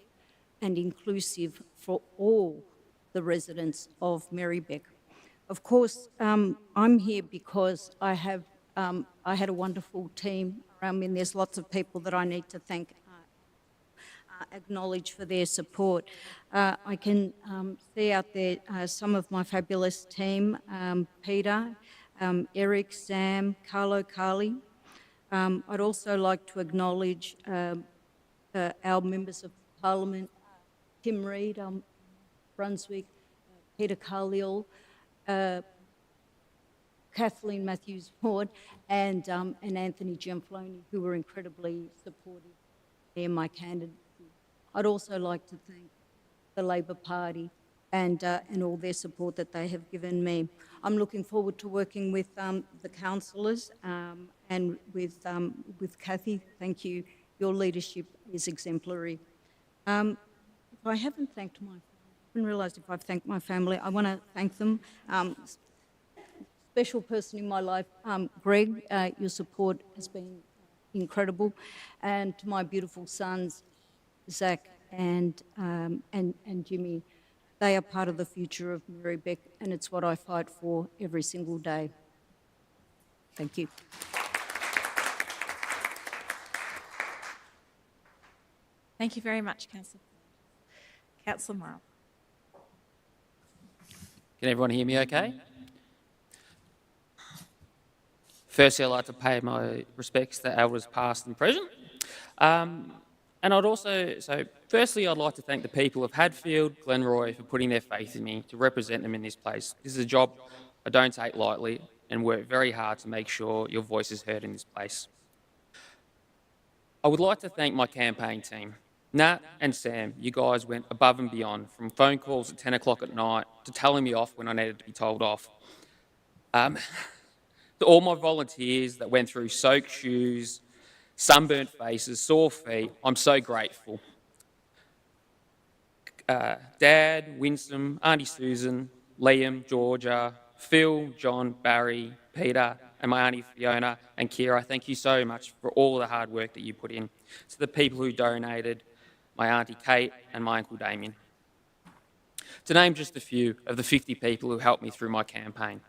and inclusive for all the residents of Merri-bek. Of course, I'm here because I had a wonderful team around me, and there's lots of people that I need to thank, acknowledge for their support. I can see out there some of my fabulous team, Peter, Eric, Sam, Carlo, Carly. I'd also like to acknowledge our members of Parliament, Tim Reid, Brunswick, Peter Carlill, Kathleen Matthews-Ward, and Anthony Gianfloni, who were incredibly supportive in my candidacy. I'd also like to thank the Labor Party and all their support that they have given me. I'm looking forward to working with the councillors and with Kathy. Thank you. Your leadership is exemplary. If I haven't thanked my I haven't realised if I've thanked my family. I want to thank them. Special person in my life, Greg, your support has been incredible. And to my beautiful sons, Zach and Jimmy, they are part of the future of Merri-bek, and it's what I fight for every single day. Thank you. Thank you very much, Councillor. Councillor Morrell. Can everyone hear me okay? Firstly, I'd like to pay my respects to elders past and present. And I'd also, firstly, I'd like to thank the people of Hadfield, Glenroy for putting their faith in me to represent them in this place. This is a job I don't take lightly and work very hard to make sure your voice is heard in this place. I would like to thank my campaign team. Nat and Sam, you guys went above and beyond, from phone calls at 10 o'clock at night to telling me off when I needed to be told off. To all my volunteers that went through soaked shoes, sunburnt faces, sore feet, I'm so grateful. Dad, Winsome, Auntie Susan, Liam, Georgia, Phil, John, Barry, Peter, and my Auntie Fiona and Kira, thank you so much for all the hard work that you put in. To the people who donated, my Auntie Kate and my Uncle Damien. To name just a few of the 50 people who helped me through my campaign.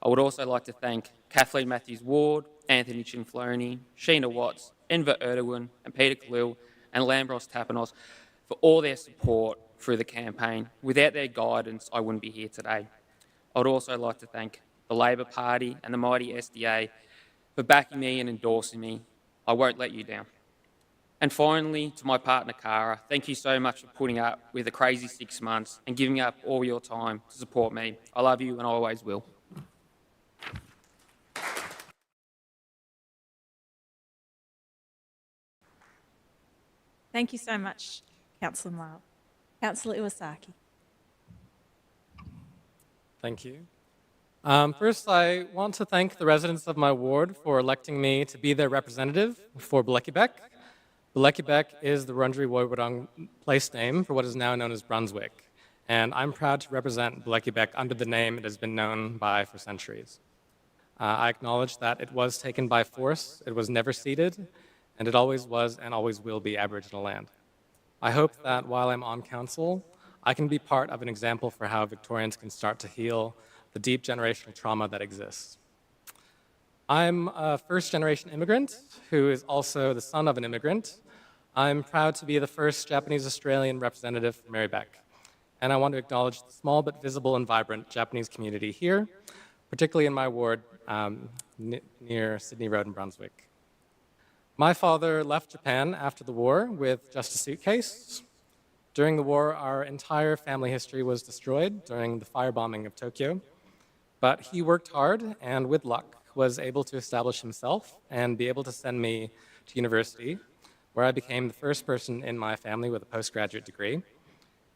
I would also like to thank Kathleen Matthews-Ward, Anthony Chinfloney, Sheena Watts, Enver Erdogan, and Peter Khalil, and Lambros Tapanos for all their support through the campaign. Without their guidance, I wouldn't be here today. I would also like to thank the Labor Party and the mighty SDA for backing me and endorsing me. I won't let you down. And finally, to my partner, Cara, thank you so much for putting up with a crazy 6 months and giving up all your time to support me. I love you and I always will. Thank you so much, Councillor Miles. Councillor Iwasaki. Thank you. First, I want to thank the residents of my ward for electing me to be their representative for Merri-bek. Merri-bek is the Wurundjeri Woiwurrung place name for what is now known as Brunswick, and I'm proud to represent Merri-bek under the name it has been known by for centuries. I acknowledge that it was taken by force, it was never ceded, and it always was and always will be Aboriginal land. I hope that while I'm on council, I can be part of an example for how Victorians can start to heal the deep generational trauma that exists. I'm a first-generation immigrant who is also the son of an immigrant. I'm proud to be the first Japanese-Australian representative for Merri-bek, and I want to acknowledge the small but visible and vibrant Japanese community here, particularly in my ward near Sydney Road in Brunswick. My father left Japan after the war with just a suitcase. During the war, our entire family history was destroyed during the firebombing of Tokyo, but he worked hard and, with luck, was able to establish himself and be able to send me to university, where I became the first person in my family with a postgraduate degree.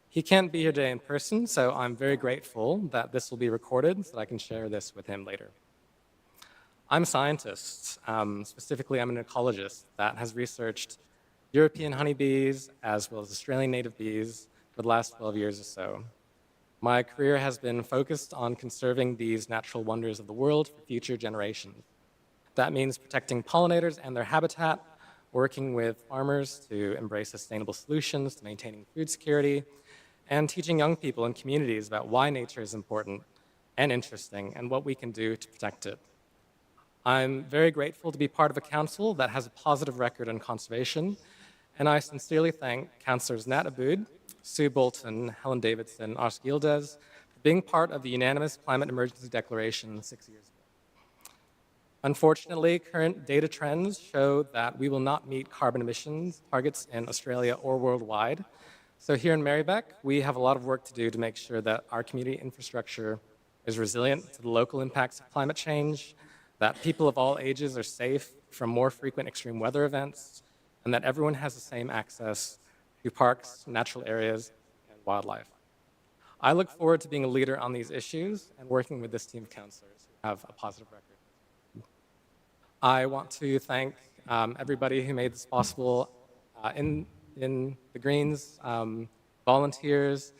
He can't be here today in person, so I'm very grateful that this will be recorded so that I can share this with him later. I'm a scientist. Specifically, I'm an ecologist that has researched European honeybees as well as Australian native bees for the last 12 years or so. My career has been focused on conserving these natural wonders of the world for future generations. That means protecting pollinators and their habitat, working with farmers to embrace sustainable solutions to maintaining food security, and teaching young people and communities about why nature is important and interesting and what we can do to protect it. I'm very grateful to be part of a council that has a positive record on conservation, and I sincerely thank Councillors Nat Abood, Sue Bolton, Helen Davidson, Oscar Gildes for being part of the unanimous climate emergency declaration 6 years ago. Unfortunately, current data trends show that we will not meet carbon emissions targets in Australia or worldwide. So here in Merri-bek, we have a lot of work to do to make sure that our community infrastructure is resilient to the local impacts of climate change, that people of all ages are safe from more frequent extreme weather events, and that everyone has the same access to parks, natural areas, and wildlife. I look forward to being a leader on these issues and working with this team of councillors who have a positive record. I want to thank everybody who made this possible in the Greens, volunteers,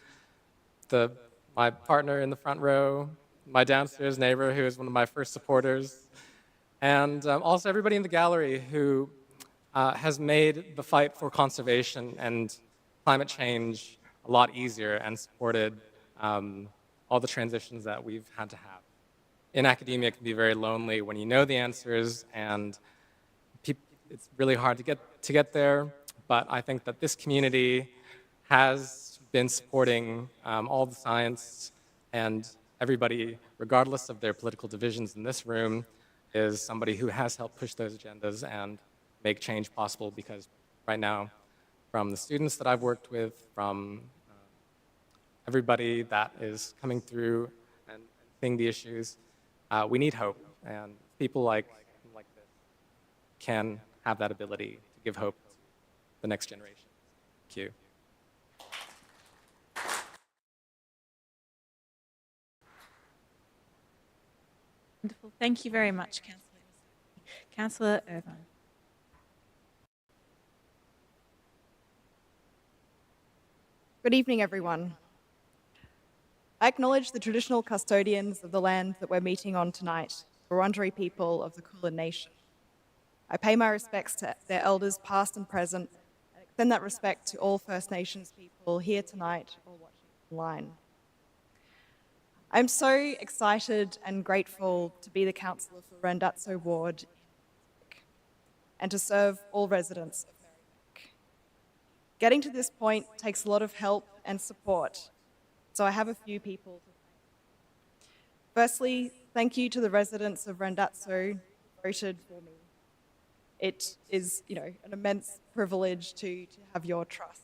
my partner in the front row, my downstairs neighbor who is one of my first supporters, and also everybody in the gallery who has made the fight for conservation and climate change a lot easier and supported all the transitions that we've had to have. In academia, it can be very lonely when you know the answers, and it's really hard to get there, but I think that this community has been supporting all the science, and everybody, regardless of their political divisions in this room, is somebody who has helped push those agendas and make change possible, because right now, from the students that I've worked with, from everybody that is coming through and seeing the issues, we need hope, and people like this can have that ability to give hope to the next generation. Thank you. Wonderful. Thank you very much, Councillor. Councillor Irvine. Good evening, everyone. I acknowledge the traditional custodians of the land that we're meeting on tonight, the Wurundjeri people of the Kulin Nation. I pay my respects to their elders past and present, and extend that respect to all First Nations people here tonight or watching online. I'm so excited and grateful to be the councillor for Randazzo Ward and to serve all residents of Merri-bek. Getting to this point takes a lot of help and support, so I have a few people to thank. Firstly, thank you to the residents of Randazzo who voted for me. It is, an immense privilege to have your trust.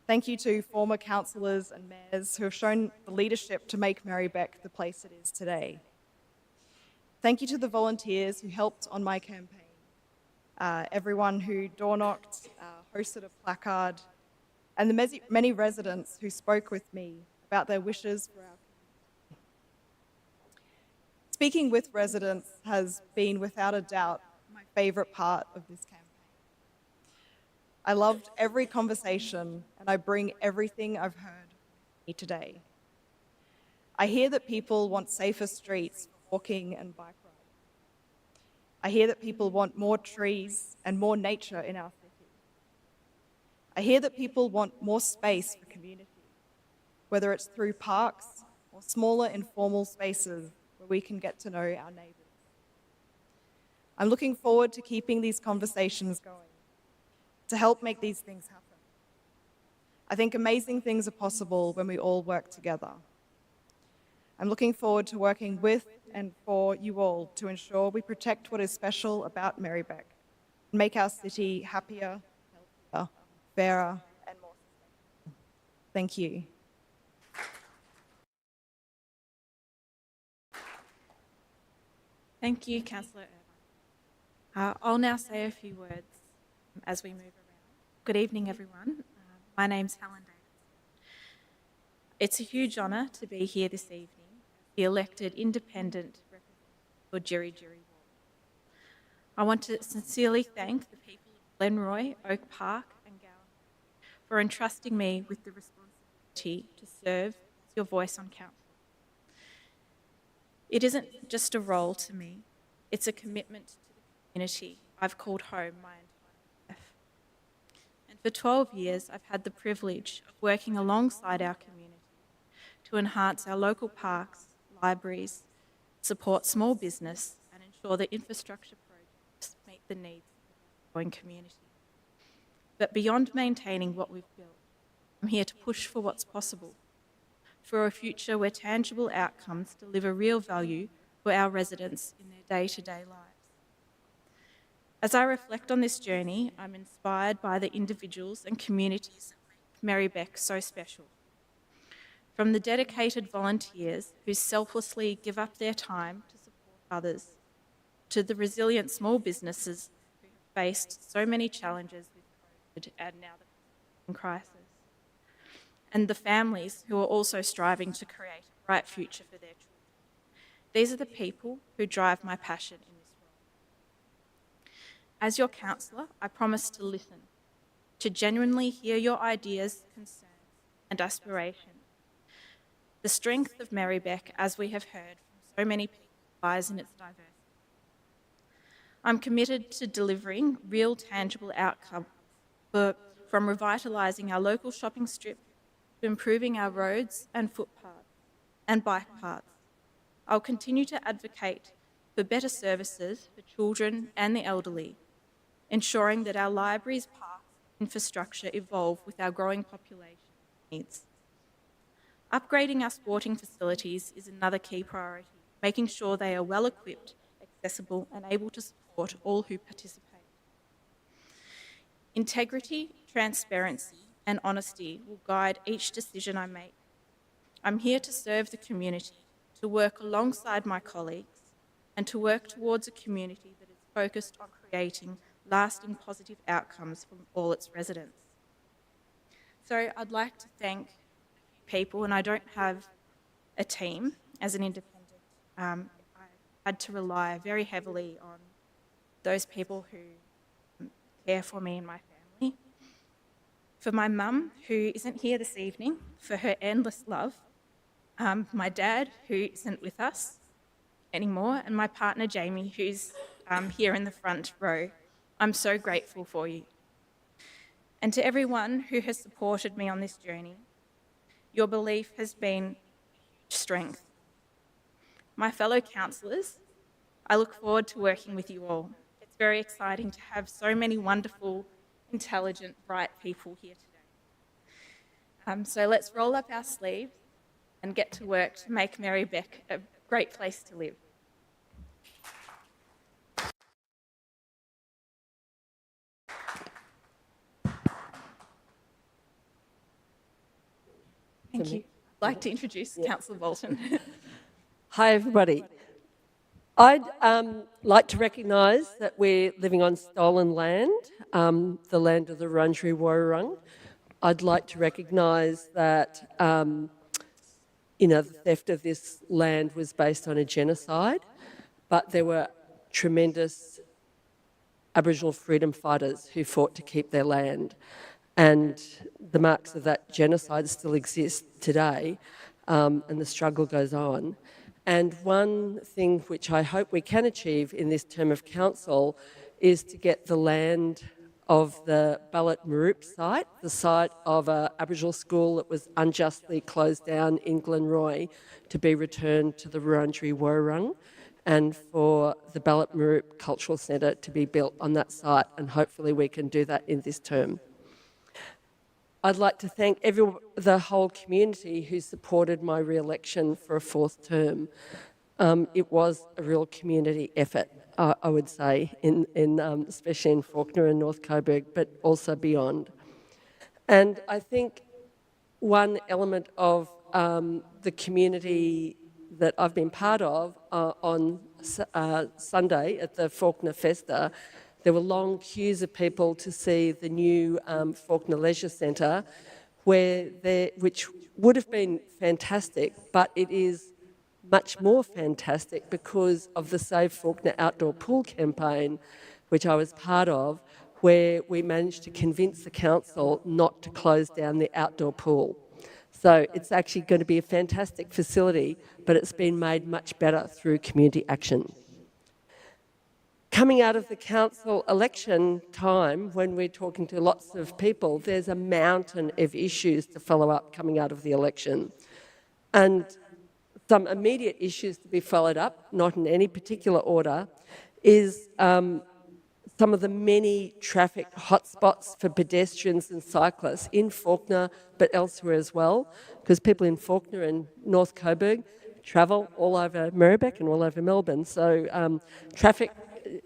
Thank you to former councillors and mayors who have shown the leadership to make Merri-bek the place it is today. Thank you to the volunteers who helped on my campaign, everyone who door-knocked, hosted a placard, and the many residents who spoke with me about their wishes for our community. Speaking with residents has been, without a doubt, my favourite part of this campaign. I loved every conversation, and I bring everything I've heard with me today. I hear that people want safer streets for walking and bike riding. I hear that people want more trees and more nature in our city. I hear that people want more space for community, whether it's through parks or smaller informal spaces where we can get to know our neighbours. I'm looking forward to keeping these conversations going, to help make these things happen. I think amazing things are possible when we all work together. I'm looking forward to working with and for you all to ensure we protect what is special about Merri-bek and make our city happier, healthier, fairer, and more sustainable. Thank you. Thank you, Councillor Irvine. I'll now say a few words as we move around. Good evening, everyone. My name's Helen Davidson. It's a huge honour to be here this evening as the elected independent representative for Jiri Ward. I want to sincerely thank the people of Glenroy, Oak Park and Gowan for entrusting me with the responsibility to serve as your voice on council. It isn't just a role to me, it's a commitment to the community I've called home my entire life. And for 12 years, I've had the privilege of working alongside our community to enhance our local parks, libraries, support small business, and ensure that infrastructure projects meet the needs of our growing community. But beyond maintaining what we've built, I'm here to push for what's possible, for a future where tangible outcomes deliver real value for our residents in their day-to-day lives. As I reflect on this journey, I'm inspired by the individuals and communities that make Merri-bek so special. From the dedicated volunteers who selflessly give up their time to support others, to the resilient small businesses who have faced so many challenges with COVID and now the crisis, and the families who are also striving to create a bright future for their children. These are the people who drive my passion in this role. As your councillor, I promise to listen, to genuinely hear your ideas, concerns and aspirations. The strength of Merri-bek, as we have heard from so many people, lies in its diversity. I'm committed to delivering real tangible outcomes from revitalising our local shopping strip to improving our roads and footpaths and bike paths. I'll continue to advocate for better services for children and the elderly, ensuring that our libraries, parks, and infrastructure evolve with our growing population needs. Upgrading our sporting facilities is another key priority, making sure they are well equipped, accessible, and able to support all who participate. Integrity, transparency, and honesty will guide each decision I make. I'm here to serve the community, to work alongside my colleagues, and to work towards a community that is focused on creating lasting positive outcomes from all its residents. So I'd like to thank a few people, and I don't have a team as an independent. I had to rely very heavily on those people who care for me and my family. For my mum, who isn't here this evening, for her endless love. My dad, who isn't with us anymore, and my partner, Jamie, who's here in the front row. I'm so grateful for you. And to everyone who has supported me on this journey, your belief has been a strength. My fellow councillors, I look forward to working with you all. It's very exciting to have so many wonderful, intelligent, bright people here today. So let's roll up our sleeves and get to work to make Merri-bek a great place to live. Thank you. I'd like to introduce Councillor Bolton. Hi, everybody. I'd like to recognise that we're living on stolen land, the land of the Wurundjeri Woi-wurrung. I'd like to recognise that, the theft of this land was based on a genocide, but there were tremendous Aboriginal freedom fighters who fought to keep their land. And the marks of that genocide still exist today, and the struggle goes on. And one thing which I hope we can achieve in this term of council is to get the land of the Merri-bek site, the site of an Aboriginal school that was unjustly closed down in Glenroy, to be returned to the Wurundjeri Woi-wurrung, and for the Merri-bek Cultural Centre to be built on that site, and hopefully we can do that in this term. I'd like to thank the whole community who supported my re-election for a fourth term. It was a real community effort, I would say, especially in Fawkner and North Coburg, but also beyond. And I think one element of the community that I've been part of on Sunday at the Fawkner Festa, there were long queues of people to see the new Fawkner Leisure Centre, which would have been fantastic, but it is much more fantastic because of the Save Fawkner Outdoor Pool campaign, which I was part of, where we managed to convince the council not to close down the outdoor pool. So it's actually going to be a fantastic facility, but it's been made much better through community action. Coming out of the council election time, when we're talking to lots of people, there's a mountain of issues to follow up coming out of the election. And some immediate issues to be followed up, not in any particular order, is some of the many traffic hotspots for pedestrians and cyclists in Fawkner, but elsewhere as well, because people in Fawkner and North Coburg travel all over Merri-bek and all over Melbourne. So traffic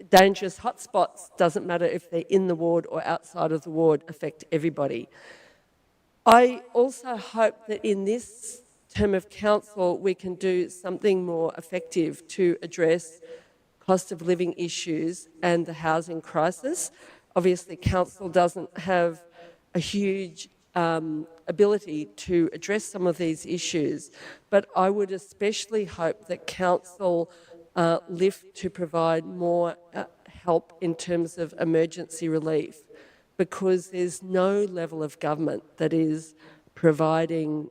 dangerous hotspots, doesn't matter if they're in the ward or outside of the ward, affect everybody. I also hope that in this term of council we can do something more effective to address cost of living issues and the housing crisis. Obviously, council doesn't have a huge ability to address some of these issues, but I would especially hope that council lift to provide more help in terms of emergency relief, because there's no level of government that is providing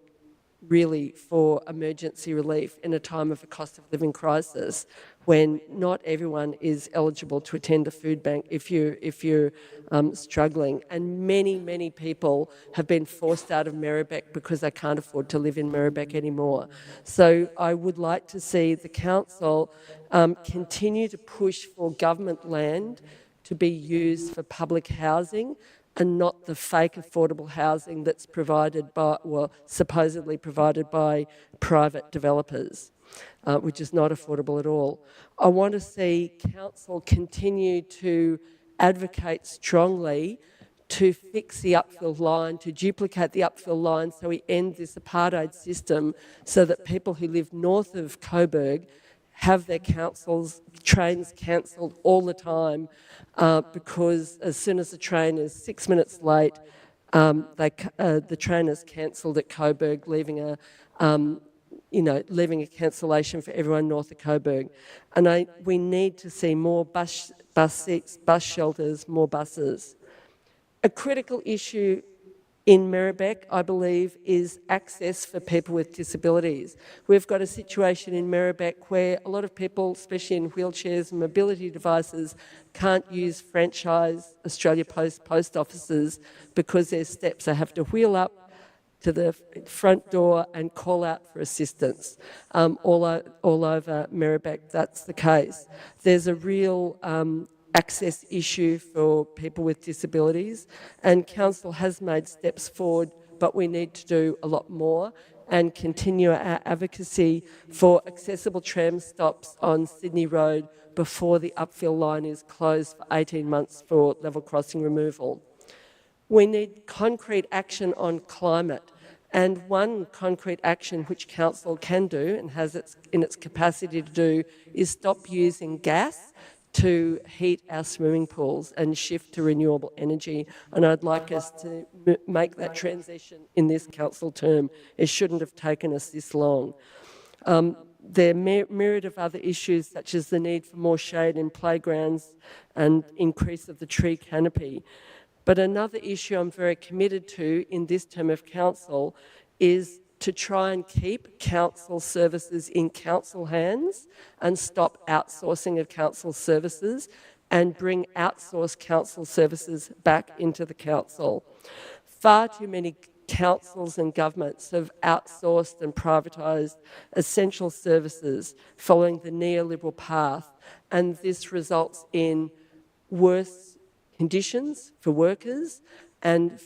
really for emergency relief in a time of a cost of living crisis, when not everyone is eligible to attend a food bank if you're struggling. And many people have been forced out of Merri-bek because they can't afford to live in Merri-bek anymore. So I would like to see the council continue to push for government land to be used for public housing, and not the fake affordable housing that's provided by, well, supposedly provided by private developers, which is not affordable at all. I want to see council continue to advocate strongly to fix the upfill line, to duplicate the upfill line, so we end this apartheid system, so that people who live north of Coburg have their trains cancelled all the time, because as soon as the train is 6 minutes late, the train is cancelled at Coburg, leaving a cancellation for everyone north of Coburg. And we need to see more bus seats, bus shelters, more buses. A critical issue in Merri-bek, I believe, is access for people with disabilities. We've got a situation in Merri-bek where a lot of people, especially in wheelchairs and mobility devices, can't use franchise Australia Post offices because there's steps. They have to wheel up to the front door and call out for assistance. All over Merri-bek, that's the case. There's a real access issue for people with disabilities, and council has made steps forward, but we need to do a lot more and continue our advocacy for accessible tram stops on Sydney Road before the upfill line is closed for 18 months for level crossing removal. We need concrete action on climate, and one concrete action which council can do and has in its capacity to do is stop using gas to heat our swimming pools and shift to renewable energy. And I'd like us to make that transition in this council term. It shouldn't have taken us this long. There are myriad of other issues, such as the need for more shade in playgrounds and increase of the tree canopy. But another issue I'm very committed to in this term of council is to try and keep council services in council hands and stop outsourcing of council services and bring outsourced council services back into the council. Far too many councils and governments have outsourced and privatised essential services following the neoliberal path, and this results in worse conditions for workers and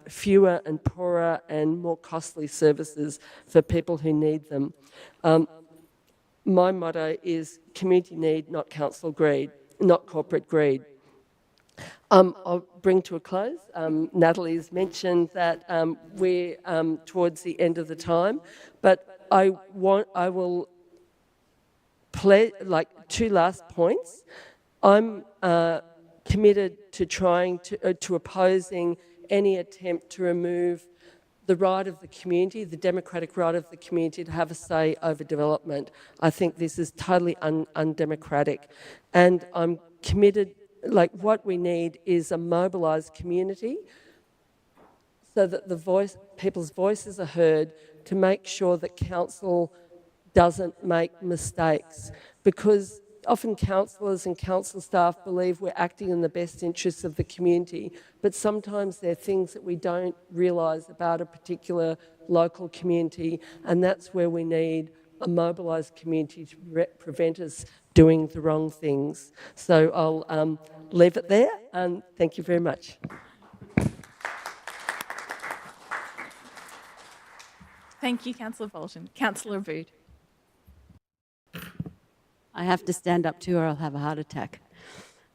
fewer and poorer and more costly services for people who need them. My motto is community need, not council greed, not corporate greed. I'll bring to a close. Natalie's mentioned that we're towards the end of the time, but I will play two last points. I'm committed to trying to opposing any attempt to remove the right of the community, the democratic right of the community to have a say over development. I think this is totally undemocratic, and I'm committed. What we need is a mobilised community so that people's voices are heard, to make sure that council doesn't make mistakes, because often councillors and council staff believe we're acting in the best interests of the community, but sometimes there are things that we don't realise about a particular local community, and that's where we need a mobilised community to prevent us doing the wrong things. So I'll leave it there, and thank you very much. Thank you, Councillor Bolton. Councillor Abood. I have to stand up too or I'll have a heart attack.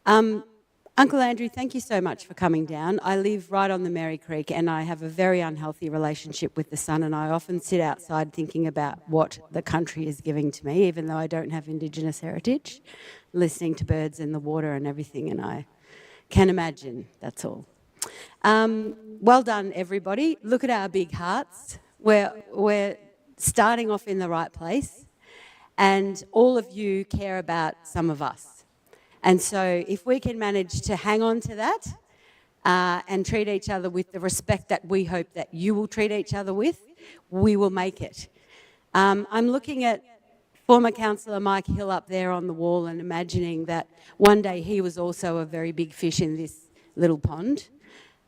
Uncle Andrew, thank you so much for coming down. I live right on the Merri Creek and I have a very unhealthy relationship with the sun, and I often sit outside thinking about what the country is giving to me, even though I don't have Indigenous heritage, listening to birds in the water and everything, and I can imagine, that's all. Well done, everybody. Look at our big hearts. We're starting off in the right place, and all of you care about some of us. And so if we can manage to hang on to that and treat each other with the respect that we hope that you will treat each other with, we will make it. I'm looking at former councillor Mike Hill up there on the wall and imagining that one day he was also a very big fish in this little pond,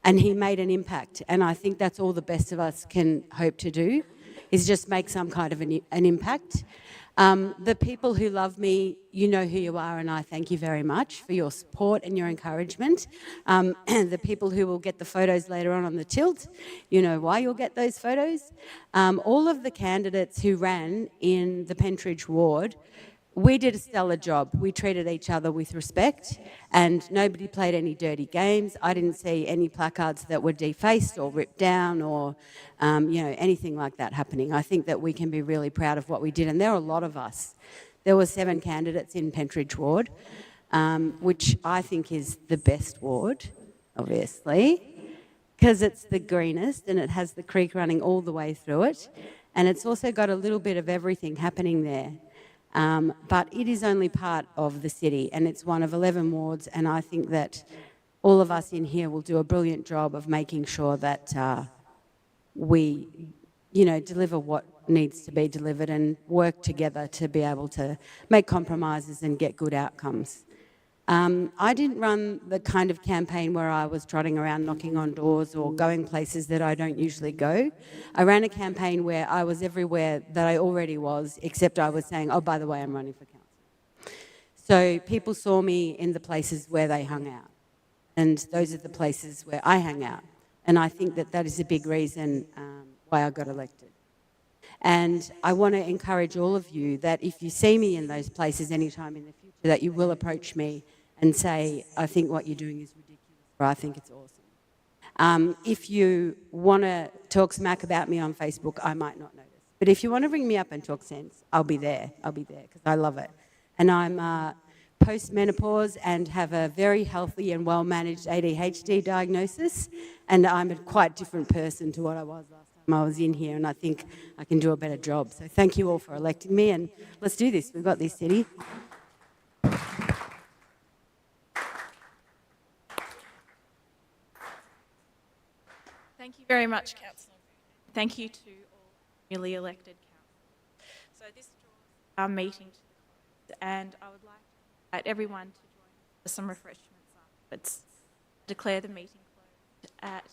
and he made an impact. And I think that's all the best of us can hope to do, is just make some kind of an impact. The people who love me, you know who you are, and I thank you very much for your support and your encouragement. The people who will get the photos later on the tilt, you know why you'll get those photos. All of the candidates who ran in the Pentridge ward, we did a stellar job. We treated each other with respect and nobody played any dirty games. I didn't see any placards that were defaced or ripped down or anything like that happening. I think that we can be really proud of what we did, and there are a lot of us. There were 7 candidates in Pentridge ward, which I think is the best ward, obviously, because it's the greenest and it has the creek running all the way through it, and it's also got a little bit of everything happening there. But it is only part of the city, and it's one of 11 wards, and I think that all of us in here will do a brilliant job of making sure that we, deliver what needs to be delivered and work together to be able to make compromises and get good outcomes. I didn't run the kind of campaign where I was trotting around knocking on doors or going places that I don't usually go. I ran a campaign where I was everywhere that I already was, except I was saying, oh, by the way, I'm running for council. So people saw me in the places where they hung out. And those are the places where I hang out. And I think that that is a big reason why I got elected. And I want to encourage all of you that if you see me in those places anytime in the future, that you will approach me and say, I think what you're doing is ridiculous, or I think it's awesome. If you want to talk smack about me on Facebook, I might not notice. But if you want to ring me up and talk sense, I'll be there. I'll be there because I love it. And I'm post-menopause and have a very healthy and well-managed ADHD diagnosis. And I'm a quite different person to what I was last time I was in here, and I think I can do a better job. So thank you all for electing me, and let's do this. We've got this, city. Thank you very much, Councillor. Thank you to all newly elected councillors. So this draws our meeting to the close, and I would like to invite everyone to join us for some refreshments afterwards. I declare the meeting closed at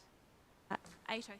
8:03.